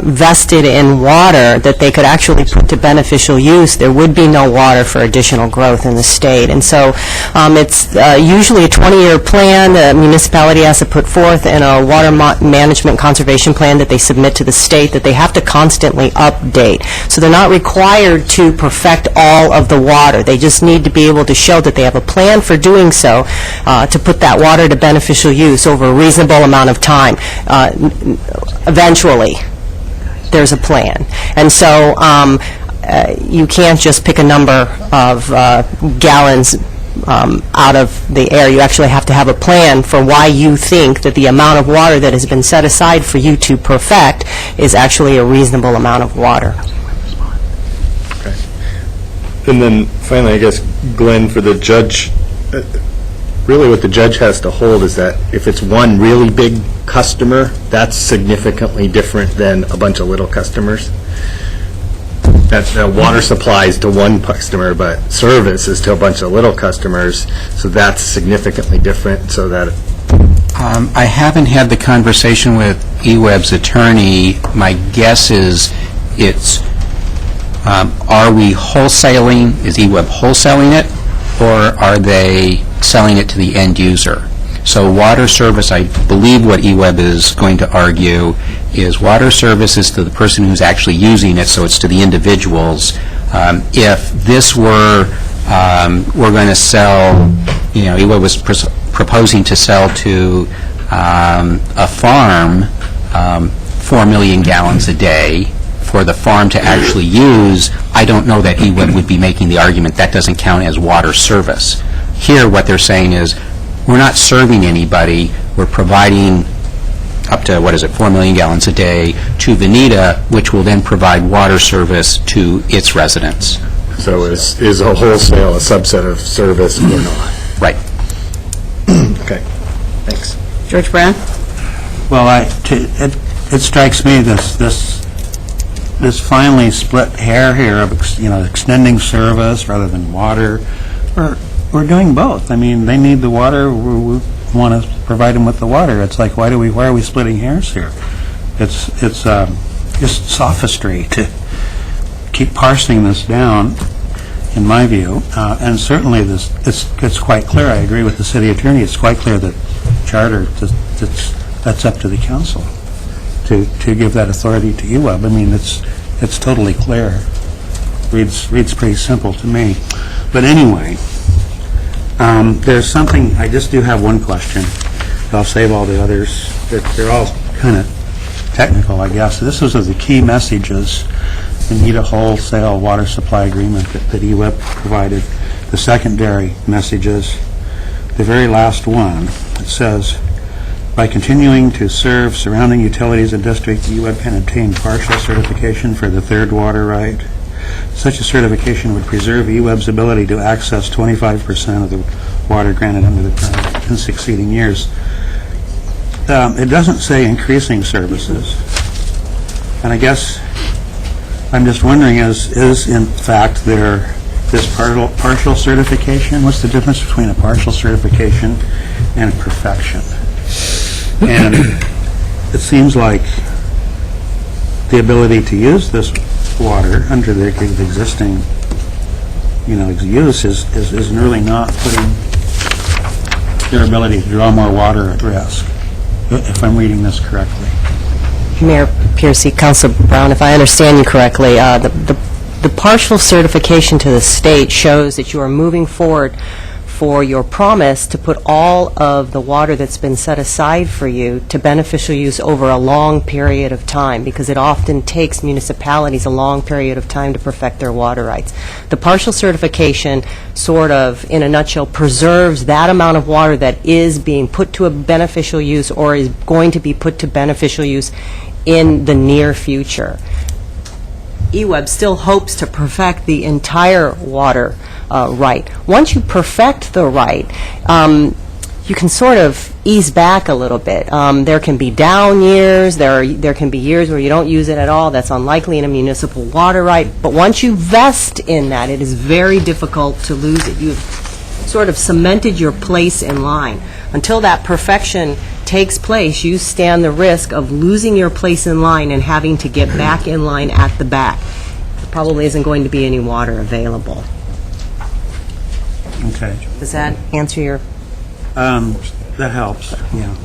vested in water that they could actually put to beneficial use, there would be no water for additional growth in the state. And so it's usually a 20-year plan the municipality has to put forth, and a water management conservation plan that they submit to the state that they have to constantly update. So they're not required to perfect all of the water. They just need to be able to show that they have a plan for doing so, to put that water to beneficial use over a reasonable amount of time. Eventually, there's a plan. And so you can't just pick a number of gallons out of the air. You actually have to have a plan for why you think that the amount of water that has been set aside for you to perfect is actually a reasonable amount of water. Okay. And then finally, I guess, Glenn, for the judge, really what the judge has to hold is that if it's one really big customer, that's significantly different than a bunch of little customers. That water supplies to one customer, but service is to a bunch of little customers, so that's significantly different, so that... I haven't had the conversation with eWeb's attorney. My guess is it's, are we wholesaling, is eWeb wholesaling it, or are they selling it to the end user? So water service, I believe what eWeb is going to argue is water service is to the person who's actually using it, so it's to the individuals. If this were, we're going to sell, you know, eWeb was proposing to sell to a farm 4 million gallons a day for the farm to actually use, I don't know that eWeb would be making the argument that doesn't count as water service. Here, what they're saying is, we're not serving anybody, we're providing up to, 4 million gallons a day to Veneta, which will then provide water service to its residents. So is a wholesale a subset of service or not? Right. Okay, thanks. George Brown? Well, it strikes me this finely split hair here of extending service rather than water. We're doing both. I mean, they need the water. We want to provide them with the water. It's like, why are we splitting hairs here? It's just sophistry to keep parsing this down, in my view. And certainly, it's quite clear. I agree with the city attorney. It's quite clear that charter that's up to the council to give that authority to eWeb. I mean, it's totally clear. Reads pretty simple to me. But anyway. There's something, I just do have one question. I'll save all the others. They're all kind of technical, I guess. This was the key messages. We need a wholesale water supply agreement that eWeb provided. The secondary messages, the very last one, it says, by continuing to serve surrounding utilities and districts, eWeb can obtain partial certification for the third water right. Such a certification would preserve eWeb's ability to access 25% of the water granted under the permit in succeeding years. It doesn't say increasing services. And I guess I'm just wondering, is in fact this partial certification? What's the difference between a partial certification and perfection? And it seems like the ability to use this water under the existing, use is really not putting their ability to draw more water at risk, if I'm reading this correctly. Mayor Piercy, Council Brown, if I understand you correctly, the partial certification to the state shows that you are moving forward for your promise to put all of the water that's been set aside for you to beneficial use over a long period of time, because it often takes municipalities a long period of time to perfect their water rights. The partial certification sort of, in a nutshell, preserves that amount of water that is being put to a beneficial use or is going to be put to beneficial use in the near future. EWEB still hopes to perfect the entire water right. Once you perfect the right, you can sort of ease back a little bit. There can be down years, there can be years where you don't use it at all. That's unlikely in a municipal water right. But once you vest in that, it is very difficult to lose it. You've sort of cemented your place in line. Until that perfection takes place, you stand the risk of losing your place in line and having to get back in line at the back. There probably isn't going to be any water available. Okay. Does that answer your... That helps, yeah.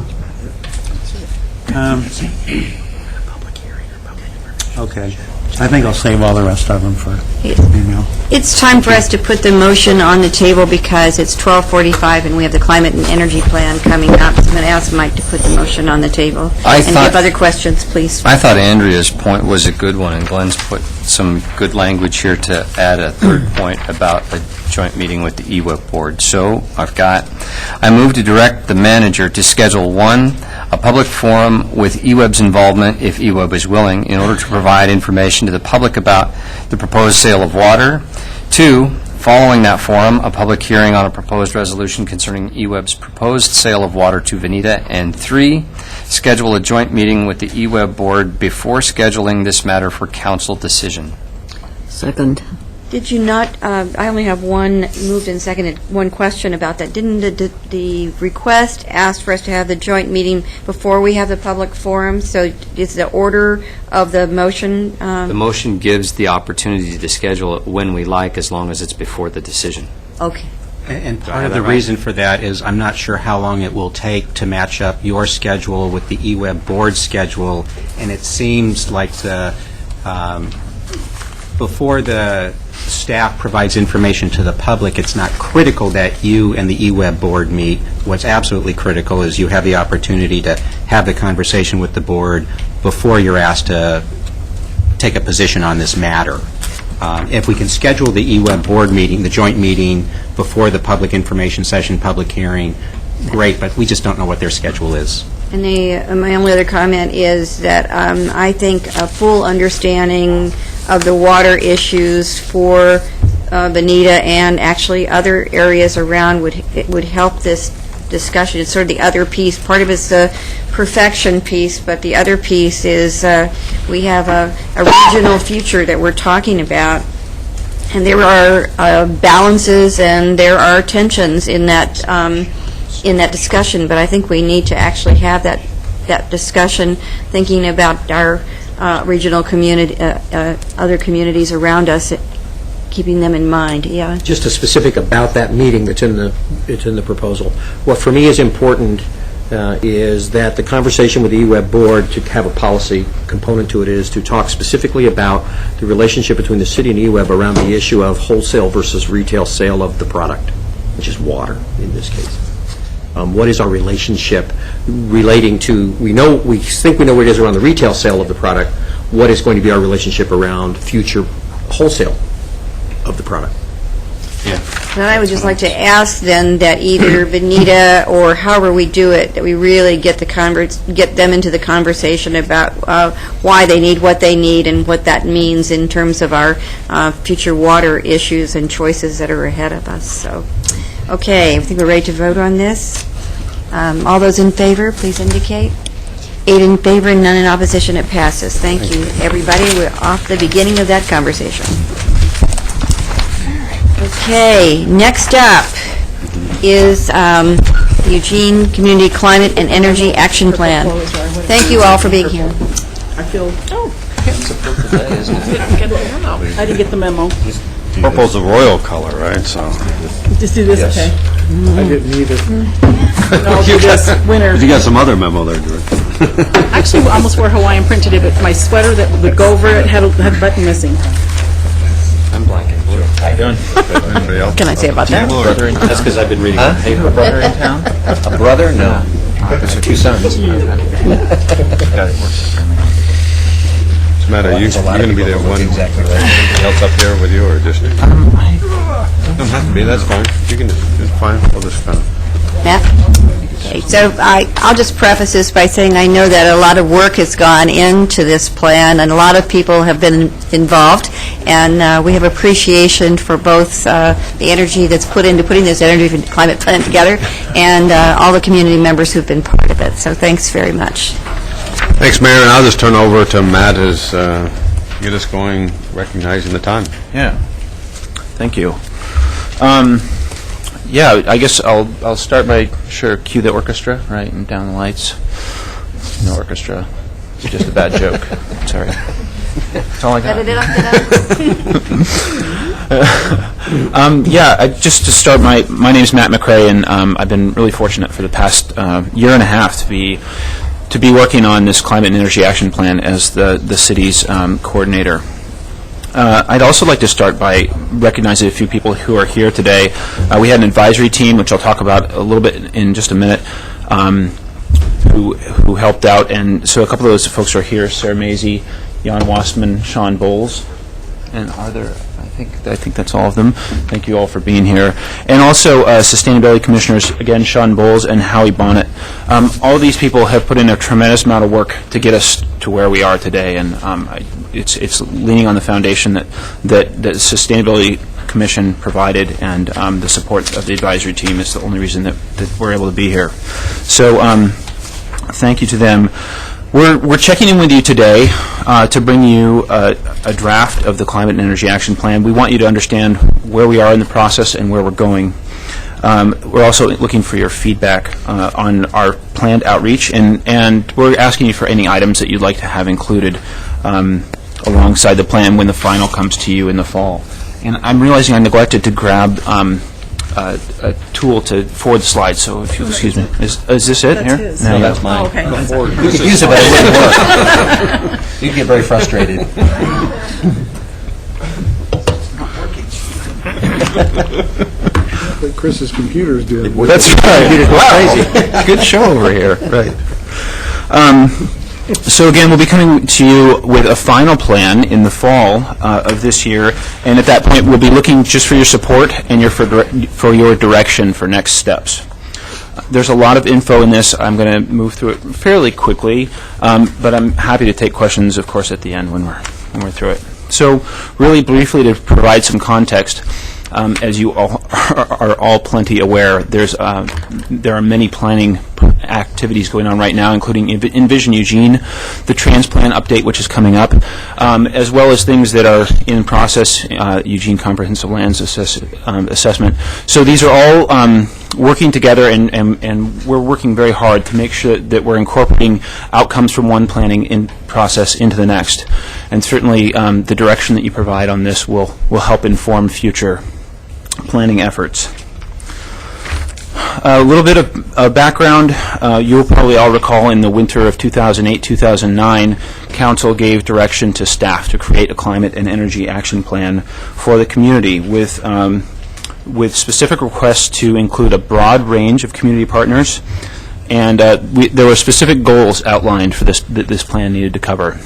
Okay. I think I'll save all the rest of them for email. It's time for us to put the motion on the table because it's 12:45 and we have the climate and energy plan coming up. So I'm going to ask Mike to put the motion on the table. And if you have other questions, please. I thought Andrea's point was a good one, and Glenn's put some good language here to add a third point about a joint meeting with the EWEB board. So I move to direct the manager to schedule 1, a public forum with EWEB's involvement, if EWEB is willing, in order to provide information to the public about the proposed sale of water. 2, following that forum, a public hearing on a proposed resolution concerning EWEB's proposed sale of water to Veneta. And 3, schedule a joint meeting with the EWEB board before scheduling this matter for council decision. Second. Did you not, I only have one moved and seconded, one question about that. Didn't the request ask for us to have the joint meeting before we have the public forum? So is the order of the motion? The motion gives the opportunity to schedule it when we like, as long as it's before the decision. Okay. And part of the reason for that is I'm not sure how long it will take to match up your schedule with the EWEB board schedule, and it seems like before the staff provides information to the public, it's not critical that you and the EWEB board meet. What's absolutely critical is you have the opportunity to have the conversation with the board before you're asked to take a position on this matter. If we can schedule the EWEB board meeting, the joint meeting, before the public information session, public hearing, great, but we just don't know what their schedule is. And my only other comment is that I think a full understanding of the water issues for Veneta and actually other areas around would help this discussion. It's sort of the other piece. Part of it's the perfection piece, but the other piece is we have a regional future that we're talking about, and there are balances and there are tensions in that discussion, but I think we need to actually have that discussion, thinking about our regional community, other communities around us, keeping them in mind. Yeah. Just a specific about that meeting that's in the proposal. What for me is important is that the conversation with the EWEB board, to have a policy component to it, is to talk specifically about the relationship between the city and EWEB around the issue of wholesale versus retail sale of the product, which is water in this case. What is our relationship relating to, we think we know where it is around the retail sale of the product. What is going to be our relationship around future wholesale of the product? Yeah. Then I would just like to ask then that either Veneta or however we do it, that we really get them into the conversation about why they need what they need and what that means in terms of our future water issues and choices that are ahead of us. So, okay, I think we're ready to vote on this. All those in favor, please indicate. 8 in favor and none in opposition. It passes. Thank you, everybody. We're off the beginning of that conversation. Okay, next up is the Eugene Community Climate and Energy Action Plan. Thank you all for being here. I feel, I didn't get the memo. Purple's the royal color, right? So. Just do this, okay? I didn't either. I'll do this, winter. You got some other memo there, Drew. Actually, I almost wore Hawaiian print today, but my sweater that would go over it had a button missing. I'm black and blue. How you doing? Anybody else? Can I say about that? Brother in town? That's because I've been reading the paper. Brother in town? A brother? No. There's 2 sons. What's the matter? Are you going to be the one else up there with you, or just? Don't have to be. That's fine. You can just fine. We'll just kind of. Matt? Okay, so I'll just preface this by saying I know that a lot of work has gone into this plan, and a lot of people have been involved, and we have appreciation for both the energy that's put into putting this energy and climate plan together, and all the community members who've been part of it. So thanks very much. Thanks, Mayor, and I'll just turn over to Matt as get us going, recognizing the time. Yeah. Thank you. Yeah, I guess I'll start by, cue the orchestra, right, and down the lights. No orchestra. It's just a bad joke. Sorry. That's all I got. Just to start, my name's Matt McRae, and I've been really fortunate for the past year and a half to be working on this Climate and Energy Action Plan as the city's coordinator. I'd also like to start by recognizing a few people who are here today. We had an advisory team, which I'll talk about a little bit in just a minute, who helped out. And so a couple of those folks are here: Sarah Mazey, Jan Wassman, Sean Bowles, and are there? I think that's all of them. Thank you all for being here. And also Sustainability Commissioners, again, Sean Bowles and Howie Bonnet. All of these people have put in a tremendous amount of work to get us to where we are today, and it's leaning on the foundation that the Sustainability Commission provided, and the support of the advisory team is the only reason that we're able to be here. So thank you to them. We're checking in with you today to bring you a draft of the Climate and Energy Action Plan. We want you to understand where we are in the process and where we're going. We're also looking for your feedback on our planned outreach, and we're asking you for any items that you'd like to have included alongside the plan when the final comes to you in the fall. And I'm realizing I neglected to grab a tool to forward the slides, so if you excuse me. Is this it That's here? his. No, that's mine. Oh, okay. You could use it, but it wouldn't work. You'd get very frustrated. Like Chris's computer is doing. That's right. Wow. Crazy. Good show over here. Right. So again, we'll be coming to you with a final plan in the fall of this year, and at that point, we'll be looking just for your support and for your direction for next steps. There's a lot of info in this. I'm going to move through it fairly quickly, but I'm happy to take questions, of course, at the end when we're through it. So, really briefly, to provide some context. As you all are all plenty aware, there are many planning activities going on right now, including Envision Eugene, the transplant update, which is coming up, as well as things that are in process, Eugene Comprehensive Lands Assessment. So these are all working together, and we're working very hard to make sure that we're incorporating outcomes from one planning process into the next. And certainly the direction that you provide on this will help inform future planning efforts. A little bit of background. You'll probably all recall in the winter of 2008-2009, Council gave direction to staff to create a climate and energy action plan for the community with specific requests to include a broad range of community partners, and there were specific goals outlined for that this plan needed to cover.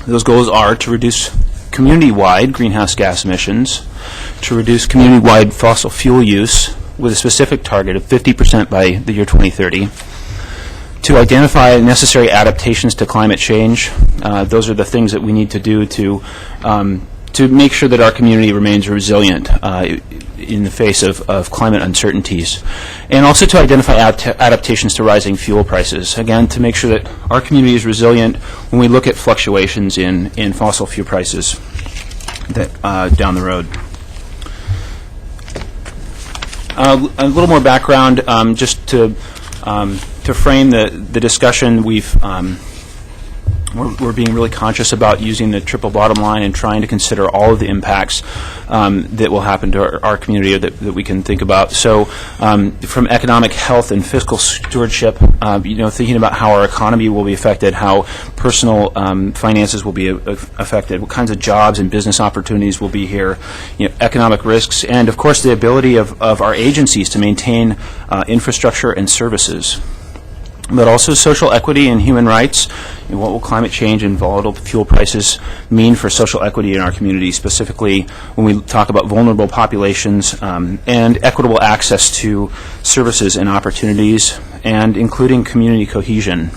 Those goals are to reduce community-wide greenhouse gas emissions, to reduce community-wide fossil fuel use with a specific target of 50% by the year 2030, to identify necessary adaptations to climate change. Those are the things that we need to do to make sure that our community remains resilient in the face of climate uncertainties, and also to identify adaptations to rising fuel prices, again, to make sure that our community is resilient when we look at fluctuations in fossil fuel prices down the road. A little more background, just to frame the discussion. We've we're being really conscious about using the triple bottom line and trying to consider all of the impacts that will happen to our community or that we can think about. So from economic health and fiscal stewardship, thinking about how our economy will be affected, how personal finances will be affected, what kinds of jobs and business opportunities will be here, economic risks, and of course the ability of our agencies to maintain infrastructure and services. But also social equity and human rights. What will climate change and volatile fuel prices mean for social equity in our community, specifically when we talk about vulnerable populations and equitable access to services and opportunities, and including community cohesion.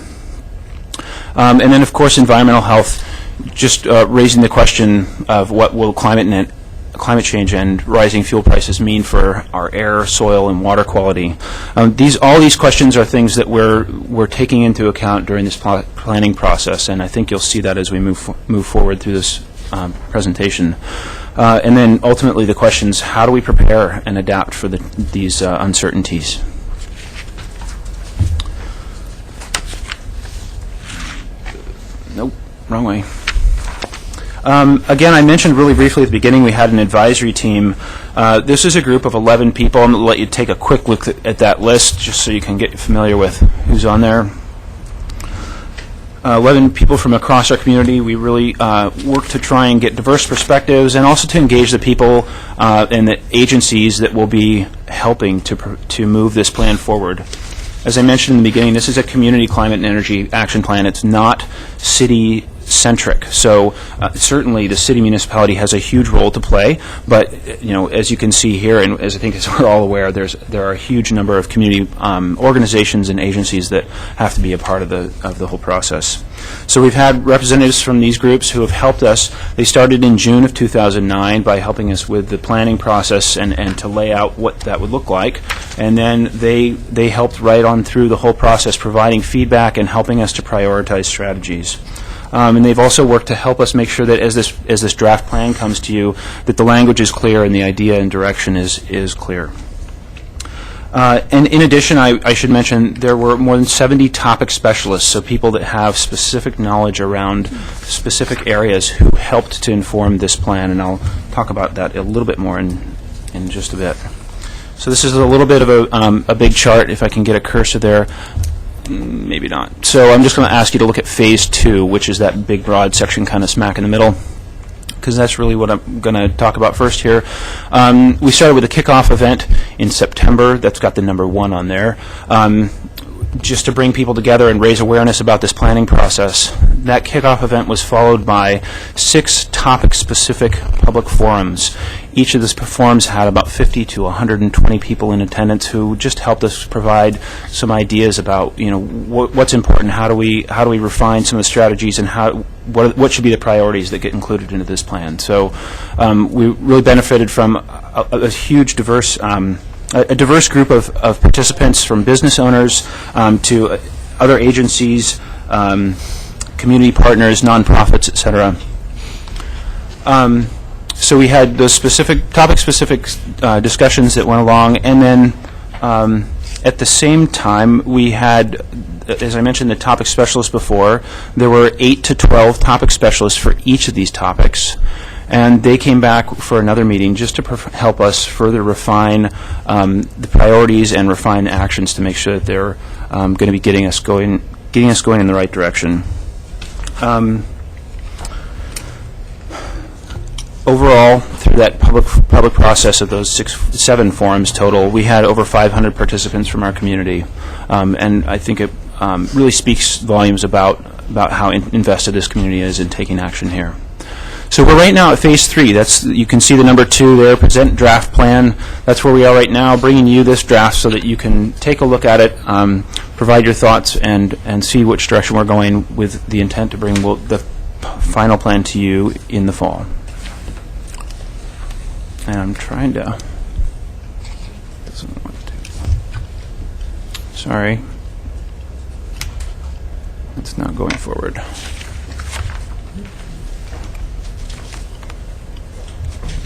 And then, of course, environmental health, just raising the question of what will climate change and rising fuel prices mean for our air, soil, and water quality. All these questions are things that we're taking into account during this planning process, and I think you'll see that as we move forward through this presentation. And then ultimately the questions: how do we prepare and adapt for these uncertainties? Nope, wrong way. Again, I mentioned really briefly at the beginning we had an advisory team. This is a group of 11 people. I'm going to let you take a quick look at that list just so you can get familiar with who's on there. 11 people from across our community. We really work to try and get diverse perspectives and also to engage the people and the agencies that will be helping to move this plan forward. As I mentioned in the beginning, this is a community climate and energy action plan. It's not city-centric. So certainly the city municipality has a huge role to play, but as you can see here, and as I think as we're all aware, there are a huge number of community organizations and agencies that have to be a part of the whole process. So we've had representatives from these groups who have helped us. They started in June of 2009 by helping us with the planning process and to lay out what that would look like. And then they helped right on through the whole process, providing feedback and helping us to prioritize strategies. And they've also worked to help us make sure that as this draft plan comes to you, that the language is clear and the idea and direction is clear. And in addition, I should mention there were more than 70 topic specialists, so people that have specific knowledge around specific areas who helped to inform this plan, and I'll talk about that a little bit more in just a bit. So this is a little bit of a big chart, if I can get a cursor there. Maybe not. So I'm just going to ask you to look at Phase 2, which is that big, broad section kind of smack in the middle, because that's really what I'm going to talk about first here. We started with a kickoff event in September. That's got the number 1 on there, just to bring people together and raise awareness about this planning process. That kickoff event was followed by 6 topic-specific public forums. Each of these forums had about 50 to 120 people in attendance who just helped us provide some ideas about, what's important, how do we refine some of the strategies, and what should be the priorities that get included into this plan. So we really benefited from a huge diverse group of participants, from business owners to other agencies, community partners, nonprofits, et cetera. So we had those topic-specific discussions that went along, and then at the same time we had, as I mentioned, the topic specialists before. There were 8 to 12 topic specialists for each of these topics. And they came back for another meeting just to help us further refine the priorities and refine the actions to make sure that they're going to be getting us going in the right direction. Overall, through that public process of those 7 forums total, we had over 500 participants from our community, and I think it really speaks volumes about how invested this community is in taking action here. So we're right now at Phase 3. You can see the number 2 there, present draft plan. That's where we are right now, bringing you this draft so that you can take a look at it, provide your thoughts, and see which direction we're going, with the intent to bring the final plan to you in the fall. And I'm trying to... Sorry. It's not going forward.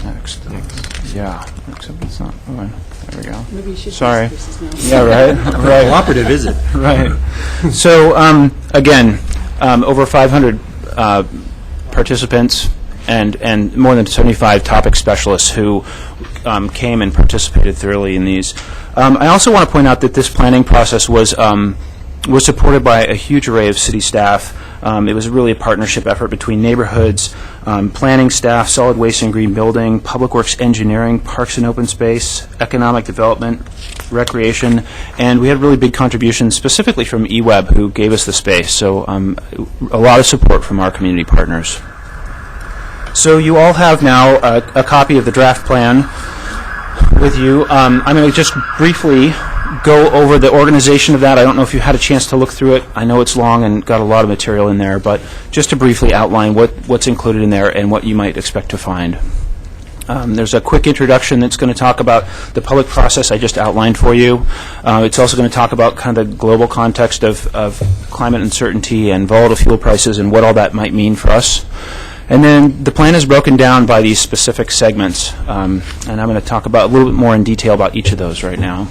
Next. Yeah. Except it's not going. There we go. Maybe you should. Sorry. This now. Yeah, right. Right. Cooperative, is it? Right. So, again, over 500 participants and more than 75 topic specialists who came and participated thoroughly in these. I also want to point out that this planning process was supported by a huge array of city staff. It was really a partnership effort between neighborhoods, planning staff, solid waste and green building, public works engineering, parks and open space, economic development, recreation, and we had really big contributions specifically from eWeb, who gave us the space. So a lot of support from our community partners. So you all have now a copy of the draft plan with you. I'm going to just briefly go over the organization of that. I don't know if you had a chance to look through it. I know it's long and got a lot of material in there, but just to briefly outline what's included in there and what you might expect to find. There's a quick introduction that's going to talk about the public process I just outlined for you. It's also going to talk about kind of the global context of climate uncertainty and volatile fuel prices and what all that might mean for us. And then the plan is broken down by these specific segments, and I'm going to talk about a little bit more in detail about each of those right now.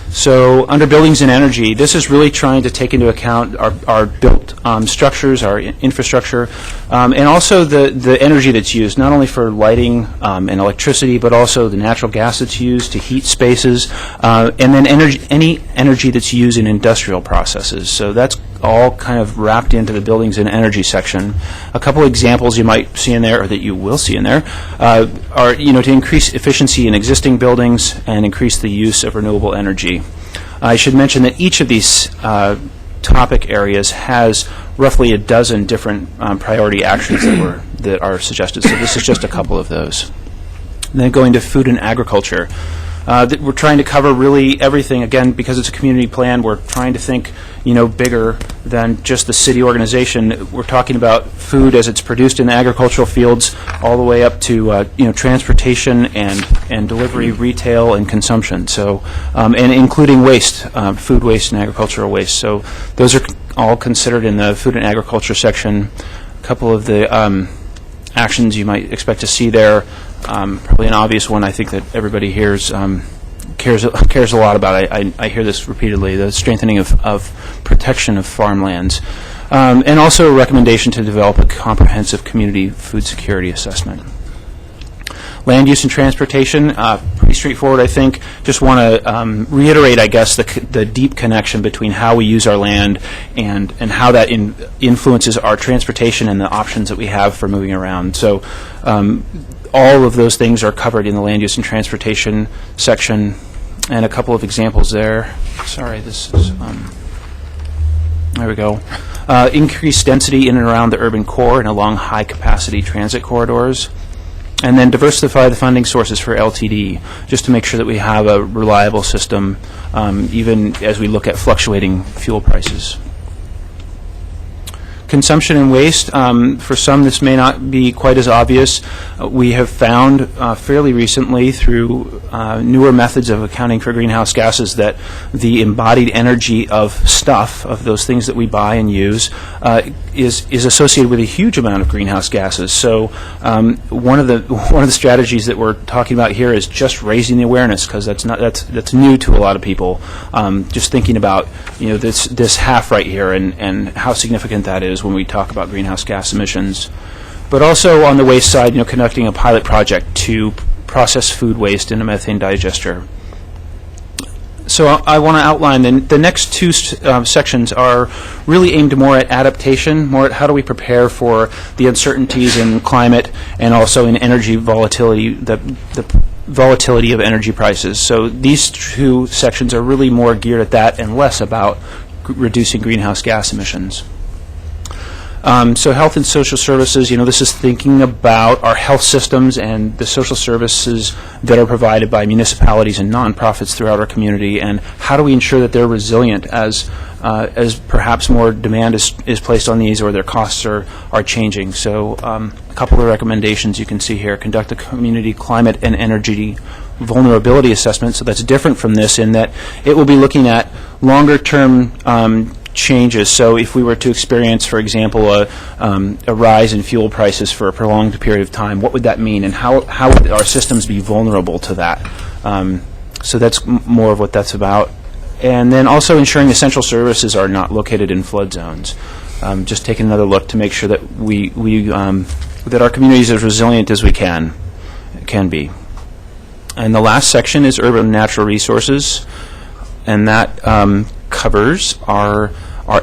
So under buildings and energy, this is really trying to take into account our built structures, our infrastructure, and also the energy that's used, not only for lighting and electricity, but also the natural gas that's used to heat spaces, and then any energy that's used in industrial processes. So that's all kind of wrapped into the buildings and energy section. A couple examples you might see in there, or that you will see in there, are to increase efficiency in existing buildings and increase the use of renewable energy. I should mention that each of these topic areas has roughly a dozen different priority actions that are suggested. So this is just a couple of those. And then going to food and agriculture. We're trying to cover really everything. Again, because it's a community plan, we're trying to think, bigger than just the city organization. We're talking about food as it's produced in the agricultural fields, all the way up to transportation and delivery, retail, and consumption. So, and including waste, food waste and agricultural waste. So those are all considered in the food and agriculture section. A couple of the actions you might expect to see there. Probably an obvious one I think that everybody hears cares a lot about. I hear this repeatedly, the strengthening of protection of farmlands. And also a recommendation to develop a comprehensive community food security assessment. Land use and transportation, pretty straightforward, I think. Just want to reiterate, I guess, the deep connection between how we use our land and how that influences our transportation and the options that we have for moving around. So all of those things are covered in the land use and transportation section, and a couple of examples there. Sorry, this is, there we go. Increased density in and around the urban core and along high-capacity transit corridors. And then diversify the funding sources for LTD, just to make sure that we have a reliable system, even as we look at fluctuating fuel prices. Consumption and waste, for some this may not be quite as obvious. We have found fairly recently through newer methods of accounting for greenhouse gases that the embodied energy of stuff, of those things that we buy and use, is associated with a huge amount of greenhouse gases. So one of the strategies that we're talking about here is just raising the awareness, because that's new to a lot of people. Just thinking about this half right here and how significant that is when we talk about greenhouse gas emissions. But also on the waste side, conducting a pilot project to process food waste in a methane digester. So I want to outline the next two sections are really aimed more at adaptation, more at how do we prepare for the uncertainties in climate and also in energy volatility, the volatility of energy prices. So these two sections are really more geared at that and less about reducing greenhouse gas emissions. So health and social services, this is thinking about our health systems and the social services that are provided by municipalities and nonprofits throughout our community, and how do we ensure that they're resilient as perhaps more demand is placed on these or their costs are changing. So a couple of recommendations you can see here. Conduct a community climate and energy vulnerability assessment. So that's different from this in that it will be looking at longer-term changes. So if we were to experience, for example, a rise in fuel prices for a prolonged period of time, what would that mean, and how would our systems be vulnerable to that? So that's more of what that's about. And then also ensuring essential services are not located in flood zones. Just taking another look to make sure that that our community is as resilient as we can be. And the last section is urban natural resources, and that covers our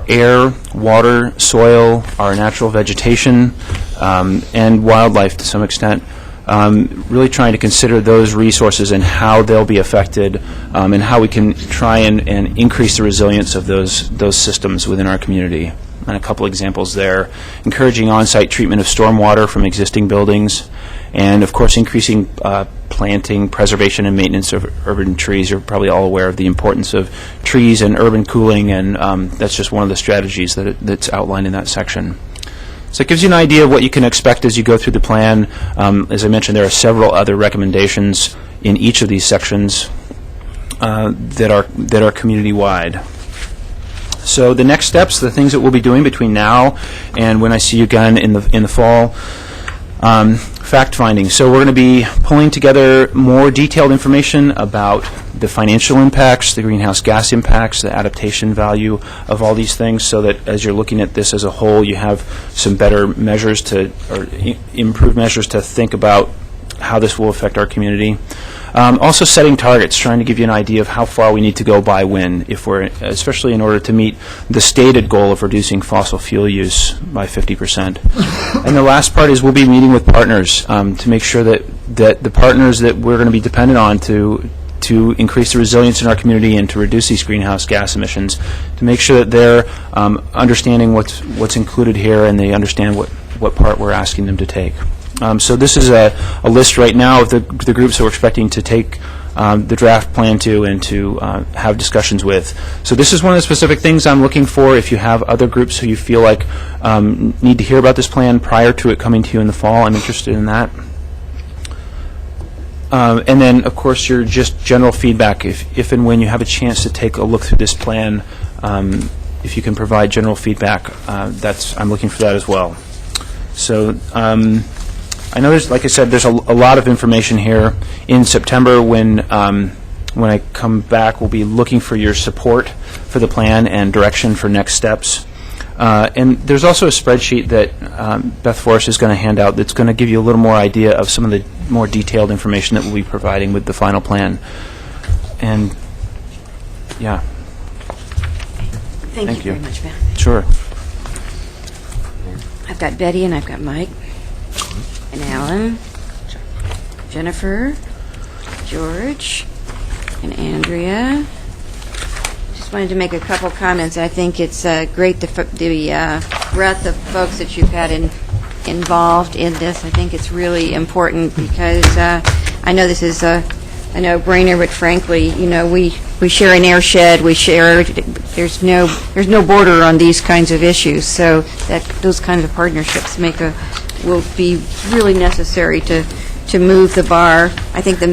air, water, soil, our natural vegetation, and wildlife to some extent. Really trying to consider those resources and how they'll be affected, and how we can try and increase the resilience of those systems within our community. And a couple examples there: encouraging on-site treatment of stormwater from existing buildings, and of course increasing planting, preservation, and maintenance of urban trees. You're probably all aware of the importance of trees and urban cooling, and that's just one of the strategies that's outlined in that section. So it gives you an idea of what you can expect as you go through the plan. As I mentioned, there are several other recommendations in each of these sections that are community-wide. So the next steps, the things that we'll be doing between now and when I see you again in the fall, fact-finding. So we're going to be pulling together more detailed information about the financial impacts, the greenhouse gas impacts, the adaptation value of all these things, so that as you're looking at this as a whole, you have some better measures or improved measures to think about how this will affect our community. Also setting targets, trying to give you an idea of how far we need to go by when, especially in order to meet the stated goal of reducing fossil fuel use by 50%. And the last part is we'll be meeting with partners to make sure that the partners that we're going to be dependent on to increase the resilience in our community and to reduce these greenhouse gas emissions, to make sure that they're understanding what's included here and they understand what part we're asking them to take. So this is a list right now of the groups that we're expecting to take the draft plan to and to have discussions with. So this is one of the specific things I'm looking for. If you have other groups who you feel like need to hear about this plan prior to it coming to you in the fall, I'm interested in that. And then, of course, your just general feedback. If and when you have a chance to take a look through this plan, if you can provide general feedback, I'm looking for that as well. So I know like I said, there's a lot of information here. In September, when I come back, we'll be looking for your support for the plan and direction for next steps. And there's also a spreadsheet that Beth Forrest is going to hand out that's going to give you a little more idea of some of the more detailed information that we'll be providing with the final plan. And, yeah. Thank you very much, Beth. Sure. I've got Betty and I've got Mike and Alan, Jennifer, George, and Andrea. Just wanted to make a couple comments. I think it's great the breadth of folks that you've had involved in this. I think it's really important because I know this is a no-brainer, but frankly, we share an airshed. We share. There's no border on these kinds of issues. So those kinds of partnerships will be really necessary to move the bar. I think the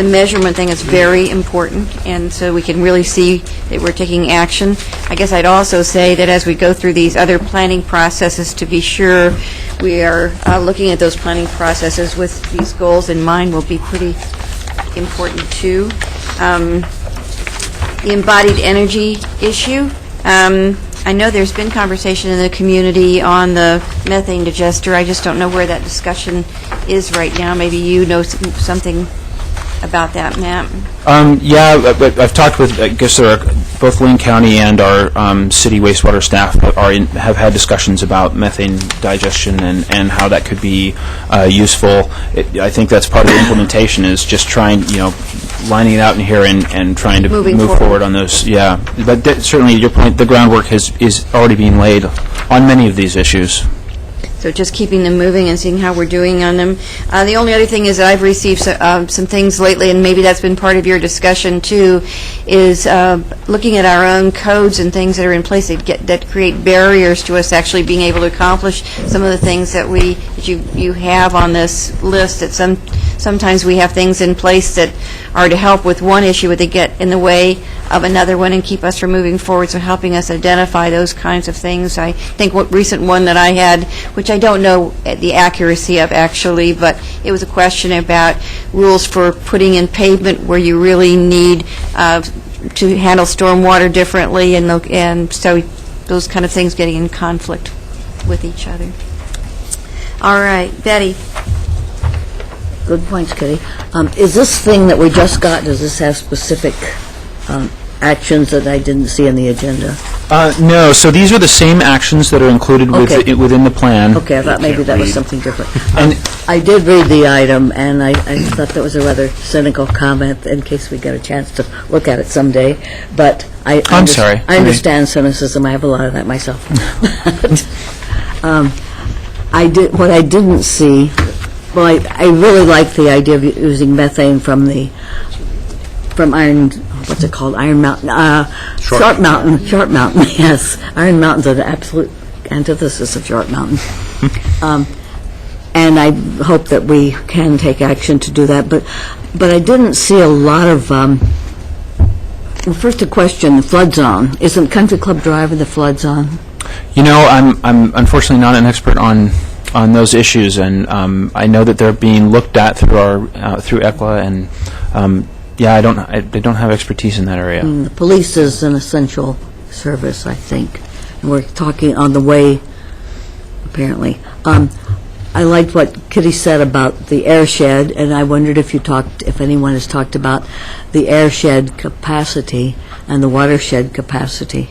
measurement thing is very important, and so we can really see that we're taking action. I guess I'd also say that as we go through these other planning processes, to be sure we are looking at those planning processes with these goals in mind will be pretty important too. The embodied energy issue. I know there's been conversation in the community on the methane digester. I just don't know where that discussion is right now. Maybe you know something about that, Matt. Yeah, but I've talked with, I guess there are both Lane County and our city wastewater staff have had discussions about methane digestion and how that could be useful. I think that's part of the implementation is just trying, lining it out in here and trying to move forward on those. Yeah, but certainly your point, the groundwork is already being laid on many of these issues. So just keeping them moving and seeing how we're doing on them. The only other thing is that I've received some things lately, and maybe that's been part of your discussion too, is looking at our own codes and things that are in place that create barriers to us actually being able to accomplish some of the things that you have on this list. That sometimes we have things in place that are to help with one issue, but they get in the way of another one and keep us from moving forward. So helping us identify those kinds of things. I think what recent one that I had, which I don't know the accuracy of actually, but it was a question about rules for putting in pavement where you really need to handle stormwater differently, and so those kind of things getting in conflict with each other. All right, Betty. Good points, Kitty. Is this thing that we just got, does this have specific actions that I didn't see in the agenda? No, so these are the same actions that are included Okay. within the plan. Okay, I thought maybe that was something different. And- I did read the item, and I thought that was a rather cynical comment, in case we get a chance to look at it someday, but I'm sorry. I understand cynicism, I have a lot of that myself. What I didn't see, well, I really like the idea of using methane from Iron, what's it called, Iron Mountain? Sharp Mountain, yes. Iron Mountain's an absolute antithesis of Sharp Mountain. And I hope that we can take action to do that, but I didn't see a lot of, well, first a question, the flood zone. Isn't Country Club Drive in the flood zone? You know, I'm unfortunately not an expert on those issues, and I know that they're being looked at through through ECLA, and yeah, they don't have expertise in that area. The police is an essential service, I think, and we're talking on the way, apparently. I liked what Kitty said about the airshed, and I wondered if anyone has talked about the airshed capacity and the watershed capacity,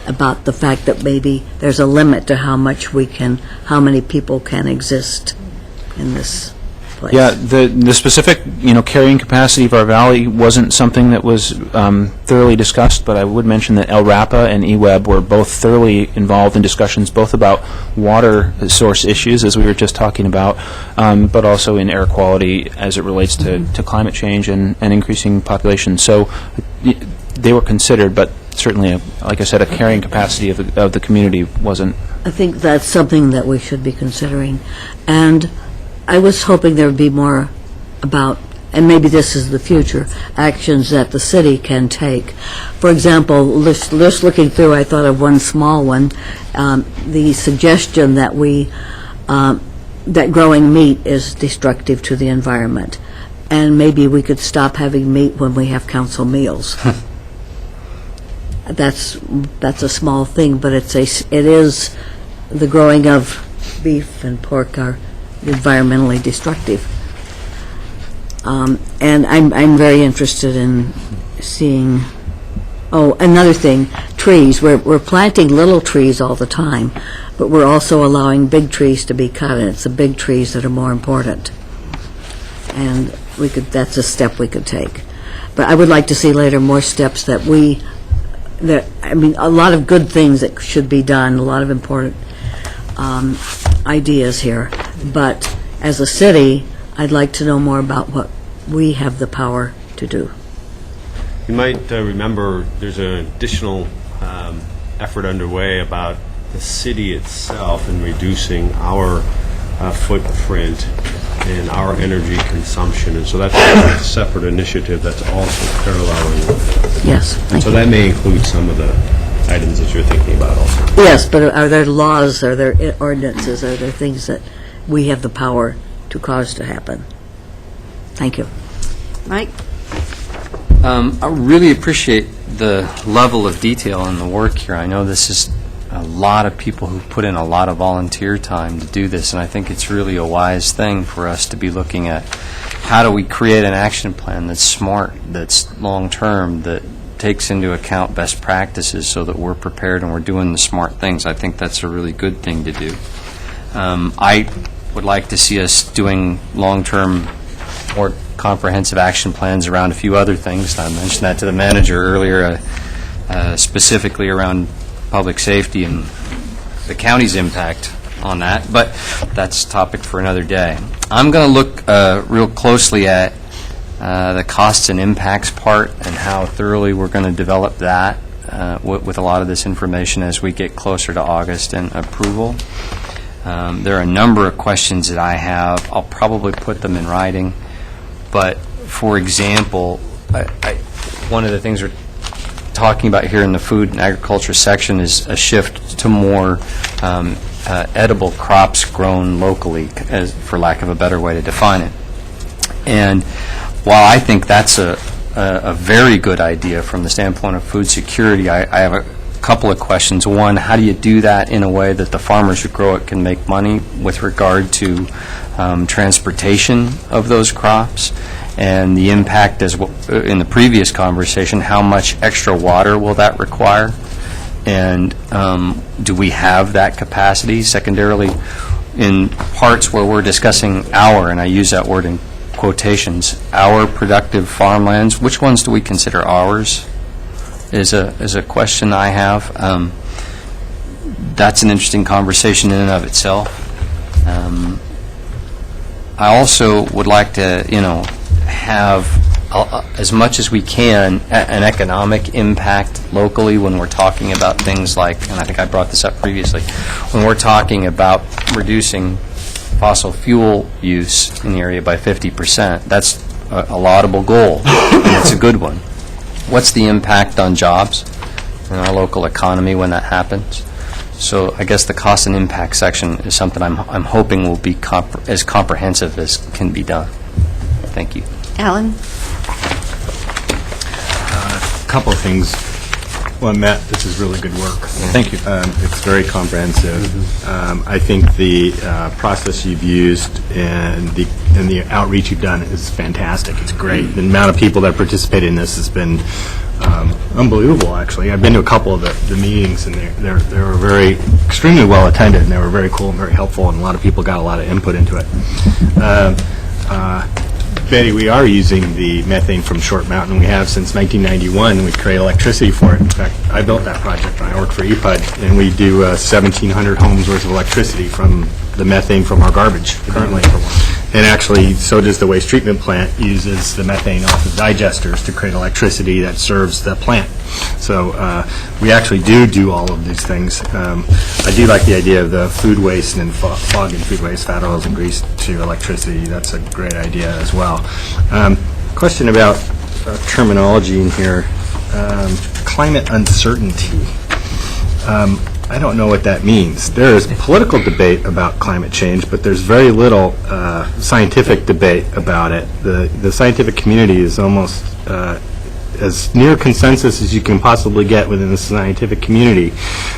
about the fact that maybe there's a limit to how many people can exist in this place. Yeah, the specific, carrying capacity of our valley wasn't something that was thoroughly discussed, but I would mention that El Rapa and eWeb were both thoroughly involved in discussions both about water source issues, as we were just talking about, but also in air quality as it relates to climate change and increasing population. So they were considered, but certainly, like I said, a carrying capacity of the community wasn't. I think that's something that we should be considering. And I was hoping there would be more about, and maybe this is the future, actions that the city can take. For example, just looking through, I thought of one small one, the suggestion that that growing meat is destructive to the environment. And maybe we could stop having meat when we have council meals. That's a small thing, but it is the growing of beef and pork are environmentally destructive. And I'm very interested in seeing. Oh, another thing, trees. We're planting little trees all the time, but we're also allowing big trees to be cut, and it's the big trees that are more important. And that's a step we could take. But I would like to see later more steps a lot of good things that should be done, a lot of important ideas here. But as a city, I'd like to know more about what we have the power to do. You might remember there's an additional effort underway about the city itself in reducing our footprint and our energy consumption, and so that's a separate initiative that's also paralleling. Yes. And so that may include some of the items that you're thinking about also. Yes, but are there laws, are there ordinances, are there things that we have the power to cause to happen? Thank you. Mike? I really appreciate the level of detail in the work here. I know this is a lot of people who put in a lot of volunteer time to do this, and I think it's really a wise thing for us to be looking at how do we create an action plan that's smart, that's long-term, that takes into account best practices so that we're prepared and we're doing the smart things. I think that's a really good thing to do. I would like to see us doing long-term, more comprehensive action plans around a few other things. I mentioned that to the manager earlier, specifically around public safety and the county's impact on that, but that's a topic for another day. I'm going to look real closely at the costs and impacts part and how thoroughly we're going to develop that with a lot of this information as we get closer to August and approval. There are a number of questions that I have. I'll probably put them in writing, but for example, one of the things we're talking about here in the food and agriculture section is a shift to more edible crops grown locally, for lack of a better way to define it. And while I think that's a a very good idea from the standpoint of food security. I have a couple of questions. One, how do you do that in a way that the farmers who grow it can make money with regard to transportation of those crops? And the impact, as in the previous conversation, how much extra water will that require? And do we have that capacity? Secondarily, in parts where we're discussing our, and I use that word in quotations, our productive farmlands, which ones do we consider ours, is a question I have. That's an interesting conversation in and of itself. I also would like to, have as much as we can an economic impact locally when we're talking about things like, and I think I brought this up previously, when we're talking about reducing fossil fuel use in the area by 50%, that's a laudable goal, and it's a good one. What's the impact on jobs in our local economy when that happens? So I guess the cost and impact section is something I'm hoping will be as comprehensive as can be done. Thank you. Alan? A couple of things. Well, Matt, this is really good work. Thank you. It's very comprehensive. I think the process you've used and the outreach you've done is fantastic. It's great. The amount of people that participate in this has been unbelievable, actually. I've been to a couple of the meetings, and they were very, extremely well attended, and they were very cool and very helpful, and a lot of people got a lot of input into it. Betty, we are using the methane from Short Mountain. We have since 1991. We create electricity for it. In fact, I built that project when I worked for EPUD, and we do 1,700 homes worth of electricity from the methane from our garbage currently. And actually, so does the waste treatment plant, uses the methane off of digesters to create electricity that serves the plant. So we actually do all of these things. I do like the idea of the food waste and fog and food waste, fat, oils, and grease to electricity. That's a great idea as well. Question about terminology in here. Climate uncertainty. I don't know what that means. There is political debate about climate change, but there's very little scientific debate about it. The scientific community is almost as near consensus as you can possibly get within the scientific community.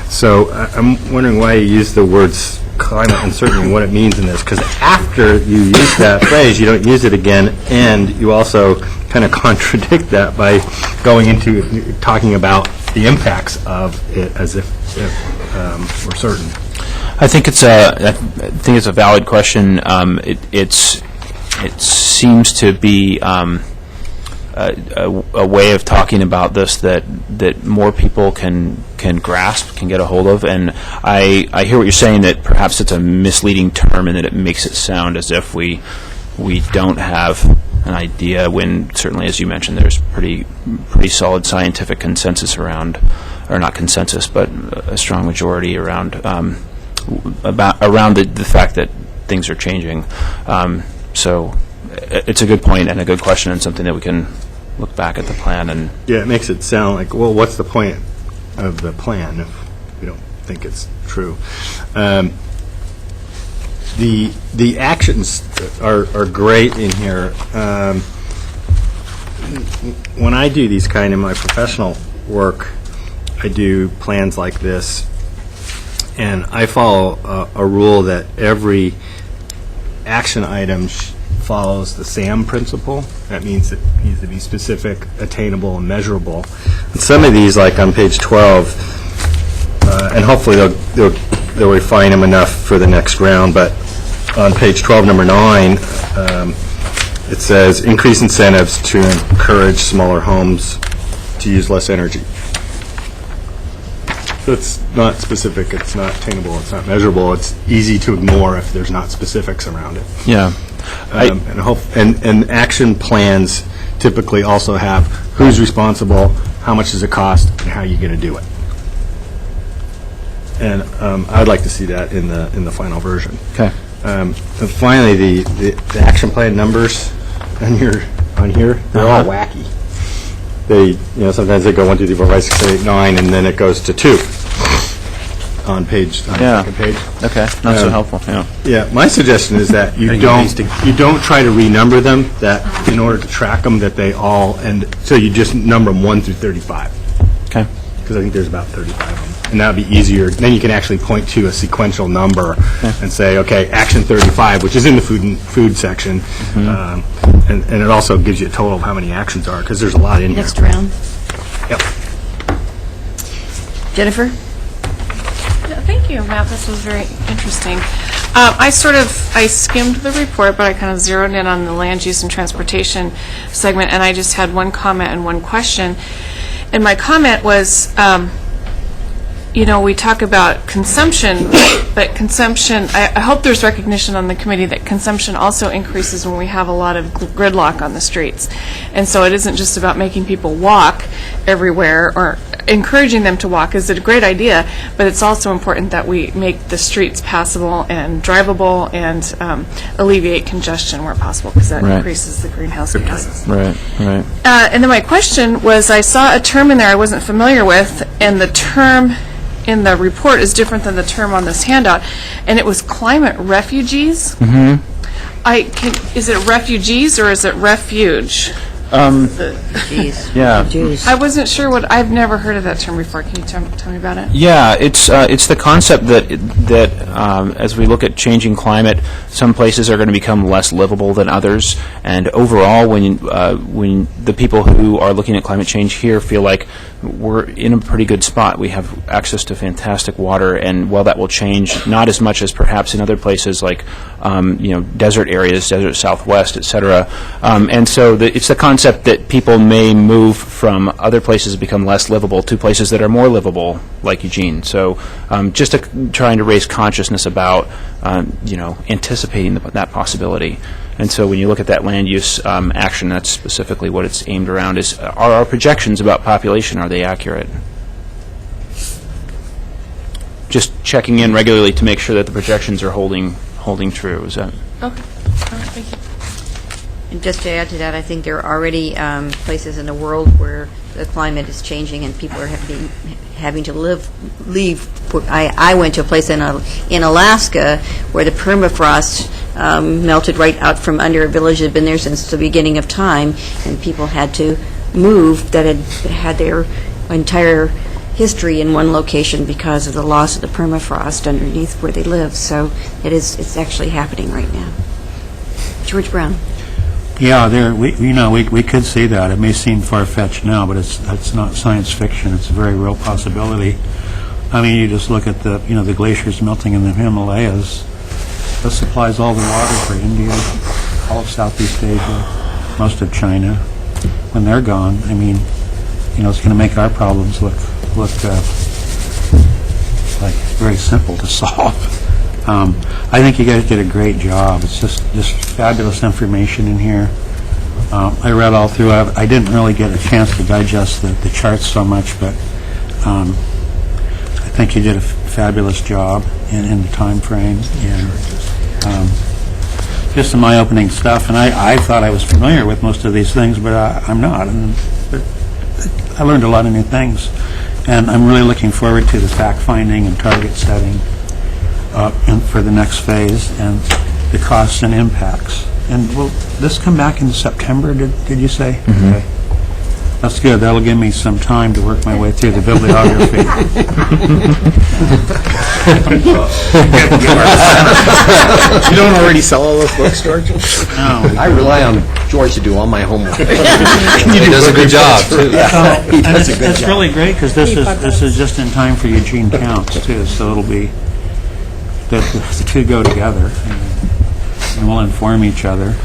So I'm wondering why you use the words climate uncertainty and what it means in this, because after you use that phrase, you don't use it again, and you also kind of contradict that by going into talking about the impacts of it as if we're certain. I think it's a valid question. It seems to be a way of talking about this that more people can grasp, can get a hold of. And I hear what you're saying, that perhaps it's a misleading term and that it makes it sound as if we don't have an idea, when certainly, as you mentioned, there's pretty solid scientific consensus around, or not consensus, but a strong majority around the fact that things are changing. So it's a good point and a good question, and something that we can look back at the plan and... Yeah, it makes it sound like, well, what's the point of the plan if we don't think it's true? The actions are great in here. When I do these kind of my professional work, I do plans like this, and I follow a rule that every action item follows the SAM principle. That means it needs to be specific, attainable, and measurable. And some of these, like on page 12, and hopefully they'll refine them enough for the next round, but on page 12, number 9, it says increase incentives to encourage smaller homes to use less energy. So it's not specific, it's not attainable, it's not measurable, it's easy to ignore if there's not specifics around it. Yeah. And action plans typically also have who's responsible, how much does it cost, and how are you going to do it. And I'd like to see that in the final version. Okay. And finally, the action plan numbers on here, they're all wacky. They, sometimes they go 1, 2, 3, 4, 5, 6, 7, 8, 9, and then it goes to 2. on page, on the Yeah. second page. Okay, not so helpful, yeah. Yeah, my suggestion is that you don't try to renumber them, that in order to track them, that they all, and so you just number them 1 through 35. Okay. Because I think there's about 35 of them. And that would be easier. Then you can actually point to a sequential number and say, okay, action 35, which is in the food section, and it also gives you a total of how many actions are, because there's a lot in here. Next round. Yep. Jennifer? Thank you, Matt. This was very interesting. I skimmed the report, but I kind of zeroed in on the land use and transportation segment, and I just had one comment and one question. And my comment was, we talk about consumption, but consumption, I hope there's recognition on the committee that consumption also increases when we have a lot of gridlock on the streets. And so it isn't just about making people walk everywhere, or encouraging them to walk is a great idea, but it's also important that we make the streets passable and drivable and alleviate congestion where possible, because that increases the greenhouse gases. Right. And then my question was, I saw a term in there I wasn't familiar with, and the term in the report is different than the term on this handout, and it was climate refugees. Is it refugees or is it refuge? Yeah. I wasn't sure I've never heard of that term before. Can you tell me about it? Yeah, it's the concept that as we look at changing climate, some places are going to become less livable than others, and overall, when the people who are looking at climate change here feel like we're in a pretty good spot, we have access to fantastic water, and while that will change, not as much as perhaps in other places like desert areas, desert Southwest, etc. And so it's the concept that people may move from other places that become less livable to places that are more livable, like Eugene. So just trying to raise consciousness about, anticipating that possibility. And so when you look at that land use action, that's specifically what it's aimed around, is are our projections about population, are they accurate? Just checking in regularly to make sure that the projections are holding true. Is that? Okay. All right, thank you. And just to add to that, I think there are already places in the world where the climate is changing and people are having to leave. I went to a place in Alaska where the permafrost melted right out from under a village that had been there since the beginning of time, and people had to move that had their entire history in one location because of the loss of the permafrost underneath where they live. So it's actually happening right now. George Brown. Yeah, we could see that. It may seem far-fetched now, but it's not science fiction. It's a very real possibility. I mean, you just look at the glaciers melting in the Himalayas. That supplies all the water for India, all of Southeast Asia, most of China. When they're gone, I mean, it's going to make our problems look like very simple to solve. I think you guys did a great job. It's just fabulous information in here. I read all through. I didn't really get a chance to digest the charts so much, but I think you did a fabulous job in the time frame. And just some eye-opening stuff. And I thought I was familiar with most of these things, but I'm not. But I learned a lot of new things. And I'm really looking forward to the fact-finding and target setting and for the next phase, and the costs and impacts. And will this come back in September, did you say? Mm-hmm. Okay. That's good. That'll give me some time to work my way through the bibliography. You don't already sell all those books, George? No. I rely on George to do all my homework. He does a good job, too. He does a good It's job. really great, because this is just in time for Eugene Counts, too, so it'll be, the two go together, and we'll inform each other.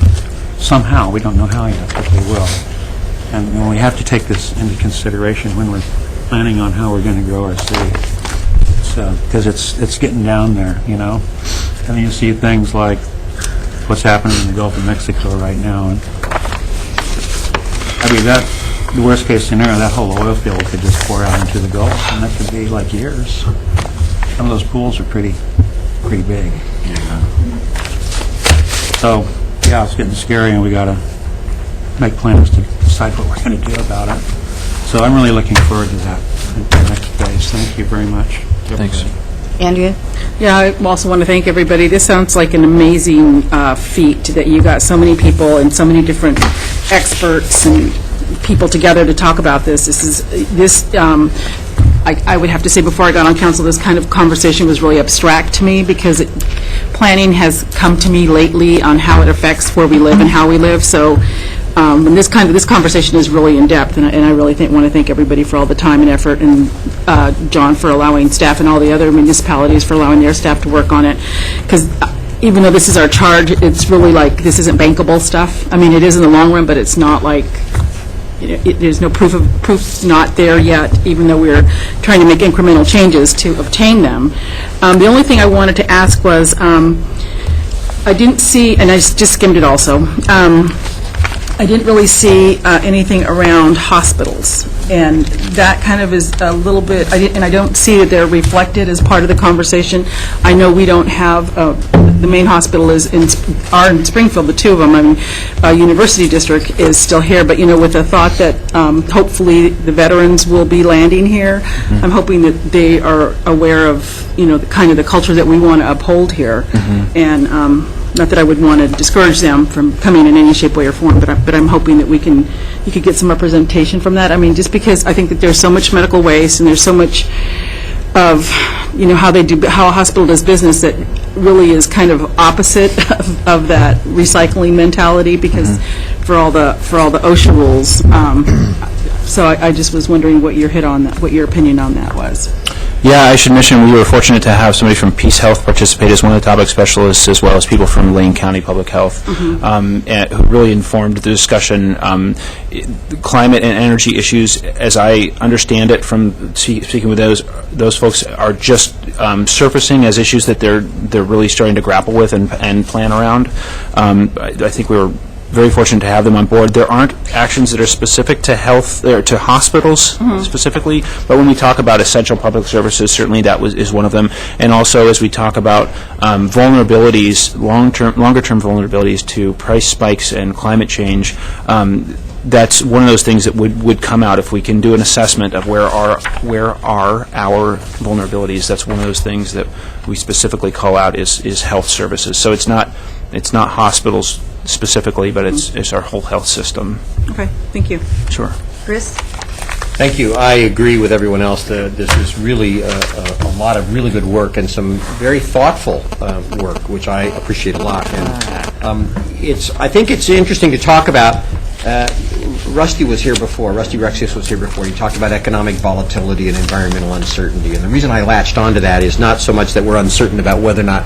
Somehow, we don't know how yet, but they will. And we have to take this into consideration when we're planning on how we're going to grow our city. Because it's getting down there, And you see things like what's happening in the Gulf of Mexico right now. And I mean, the worst case scenario, that whole oil field could just pour out into the Gulf, and that could be like years. Some of those pools are pretty big. So, yeah, it's getting scary, and we got to make plans to decide what we're going to do about it. So I'm really looking forward to that, the next phase. Thank you very much. Thanks. Andrea? Yeah, I also want to thank everybody. This sounds like an amazing feat, that you got so many people and so many different experts and people together to talk about this. I would have to say, before I got on council, this kind of conversation was really abstract to me, because planning has come to me lately on how it affects where we live and how we live. So and this conversation is really in-depth, and I really want to thank everybody for all the time and effort, and John for allowing staff and all the other municipalities for allowing their staff to work on it. Because even though this is our charge, it's really like, this isn't bankable stuff. I mean, it is in the long run, but it's not like, there's no proof's not there yet, even though we're trying to make incremental changes to obtain them. The only thing I wanted to ask was, I didn't see, and I just skimmed it also, I didn't really see anything around hospitals, and that kind of is a little bit, and I don't see that they're reflected as part of the conversation. I know we don't have, the main hospital is in Springfield, the two of them. I mean, University District is still here, but, with the thought that hopefully the veterans will be landing here, I'm hoping that they are aware of, the culture that we want to uphold here, and not that I would want to discourage them from coming in any shape, way, or form, but I'm hoping that you could get some representation from that. I mean, just because I think that there's so much medical waste, and there's so much of, how a hospital does business that really is kind of opposite of that recycling mentality, because for all the OSHA rules. So I just was wondering what your opinion on that was. Yeah, I should mention we were fortunate to have somebody from Peace Health participate as one of the topic specialists, as well as people from Lane County Public Health, who really informed the discussion. Climate and energy issues, as I understand it from speaking with those folks, are just surfacing as issues that they're really starting to grapple with and plan around. I think we were very fortunate to have them on board. There aren't actions that are specific to health, or to hospitals specifically, but when we talk about essential public services, certainly that is one of them. And also, as we talk about vulnerabilities, longer-term vulnerabilities to price spikes and climate change, that's one of those things that would come out if we can do an assessment of where are our vulnerabilities. That's one of those things that we specifically call out is health services. So it's not hospitals specifically, but it's our whole health system. Okay, thank you. Sure. Chris? Thank you. I agree with everyone else. This is really a lot of really good work and some very thoughtful work, which I appreciate a lot. And I think it's interesting to talk about. Rusty was here before. Rusty Rexius was here before. He talked about economic volatility and environmental uncertainty. And the reason I latched onto that is not so much that we're uncertain about whether or not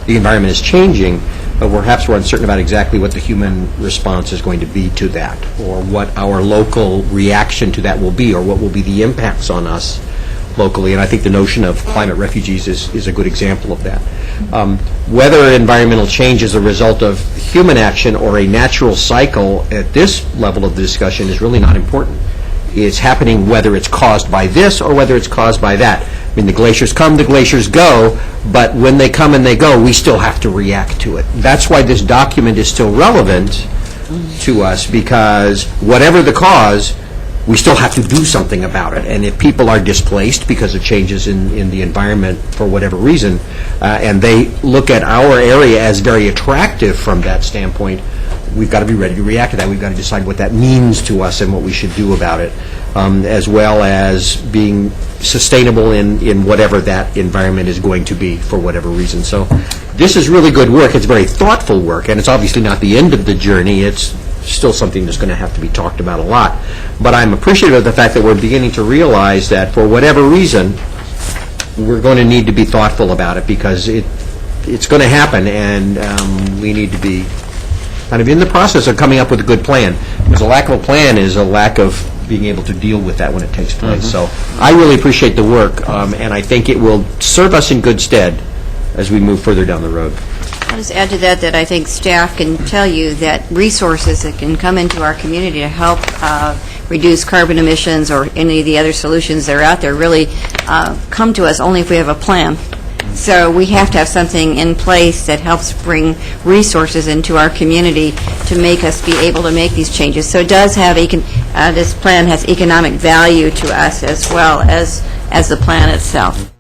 the environment is changing, but perhaps we're uncertain about exactly what the human response is going to be to that, or what our local reaction to that will be, or what will be the impacts on us locally. And I think the notion of climate refugees is a good example of that. Whether environmental change is a result of human action or a natural cycle at this level of the discussion is really not important. It's happening whether it's caused by this or whether it's caused by that. I mean, the glaciers come, the glaciers go, but when they come and they go, we still have to react to it. That's why this document is still relevant to us, because whatever the cause, we still have to do something about it. And if people are displaced because of changes in the environment for whatever reason, and they look at our area as very attractive from that standpoint, we've got to be ready to react to that. We've got to decide what that means to us and what we should do about it, as well as being sustainable in whatever that environment is going to be for whatever reason. So this is really good work. It's very thoughtful work, and it's obviously not the end of the journey. It's still something that's going to have to be talked about a lot. But I'm appreciative of the fact that we're beginning to realize that for whatever reason, we're going to need to be thoughtful about it, because it's going to happen, and we need to be kind of in the process of coming up with a good plan. Because a lack of a plan is a lack of being able to deal with that when it takes place. So I really appreciate the work, and I think it will serve us in good stead as we move further down the road. I'll just add to that I think staff can tell you that resources that can come into our community to help reduce carbon emissions or any of the other solutions that are out there really come to us only if we have a plan. So we have to have something in place that helps bring resources into our community to make us be able to make these changes. So it does have, this plan has economic value to us as well as the plan itself.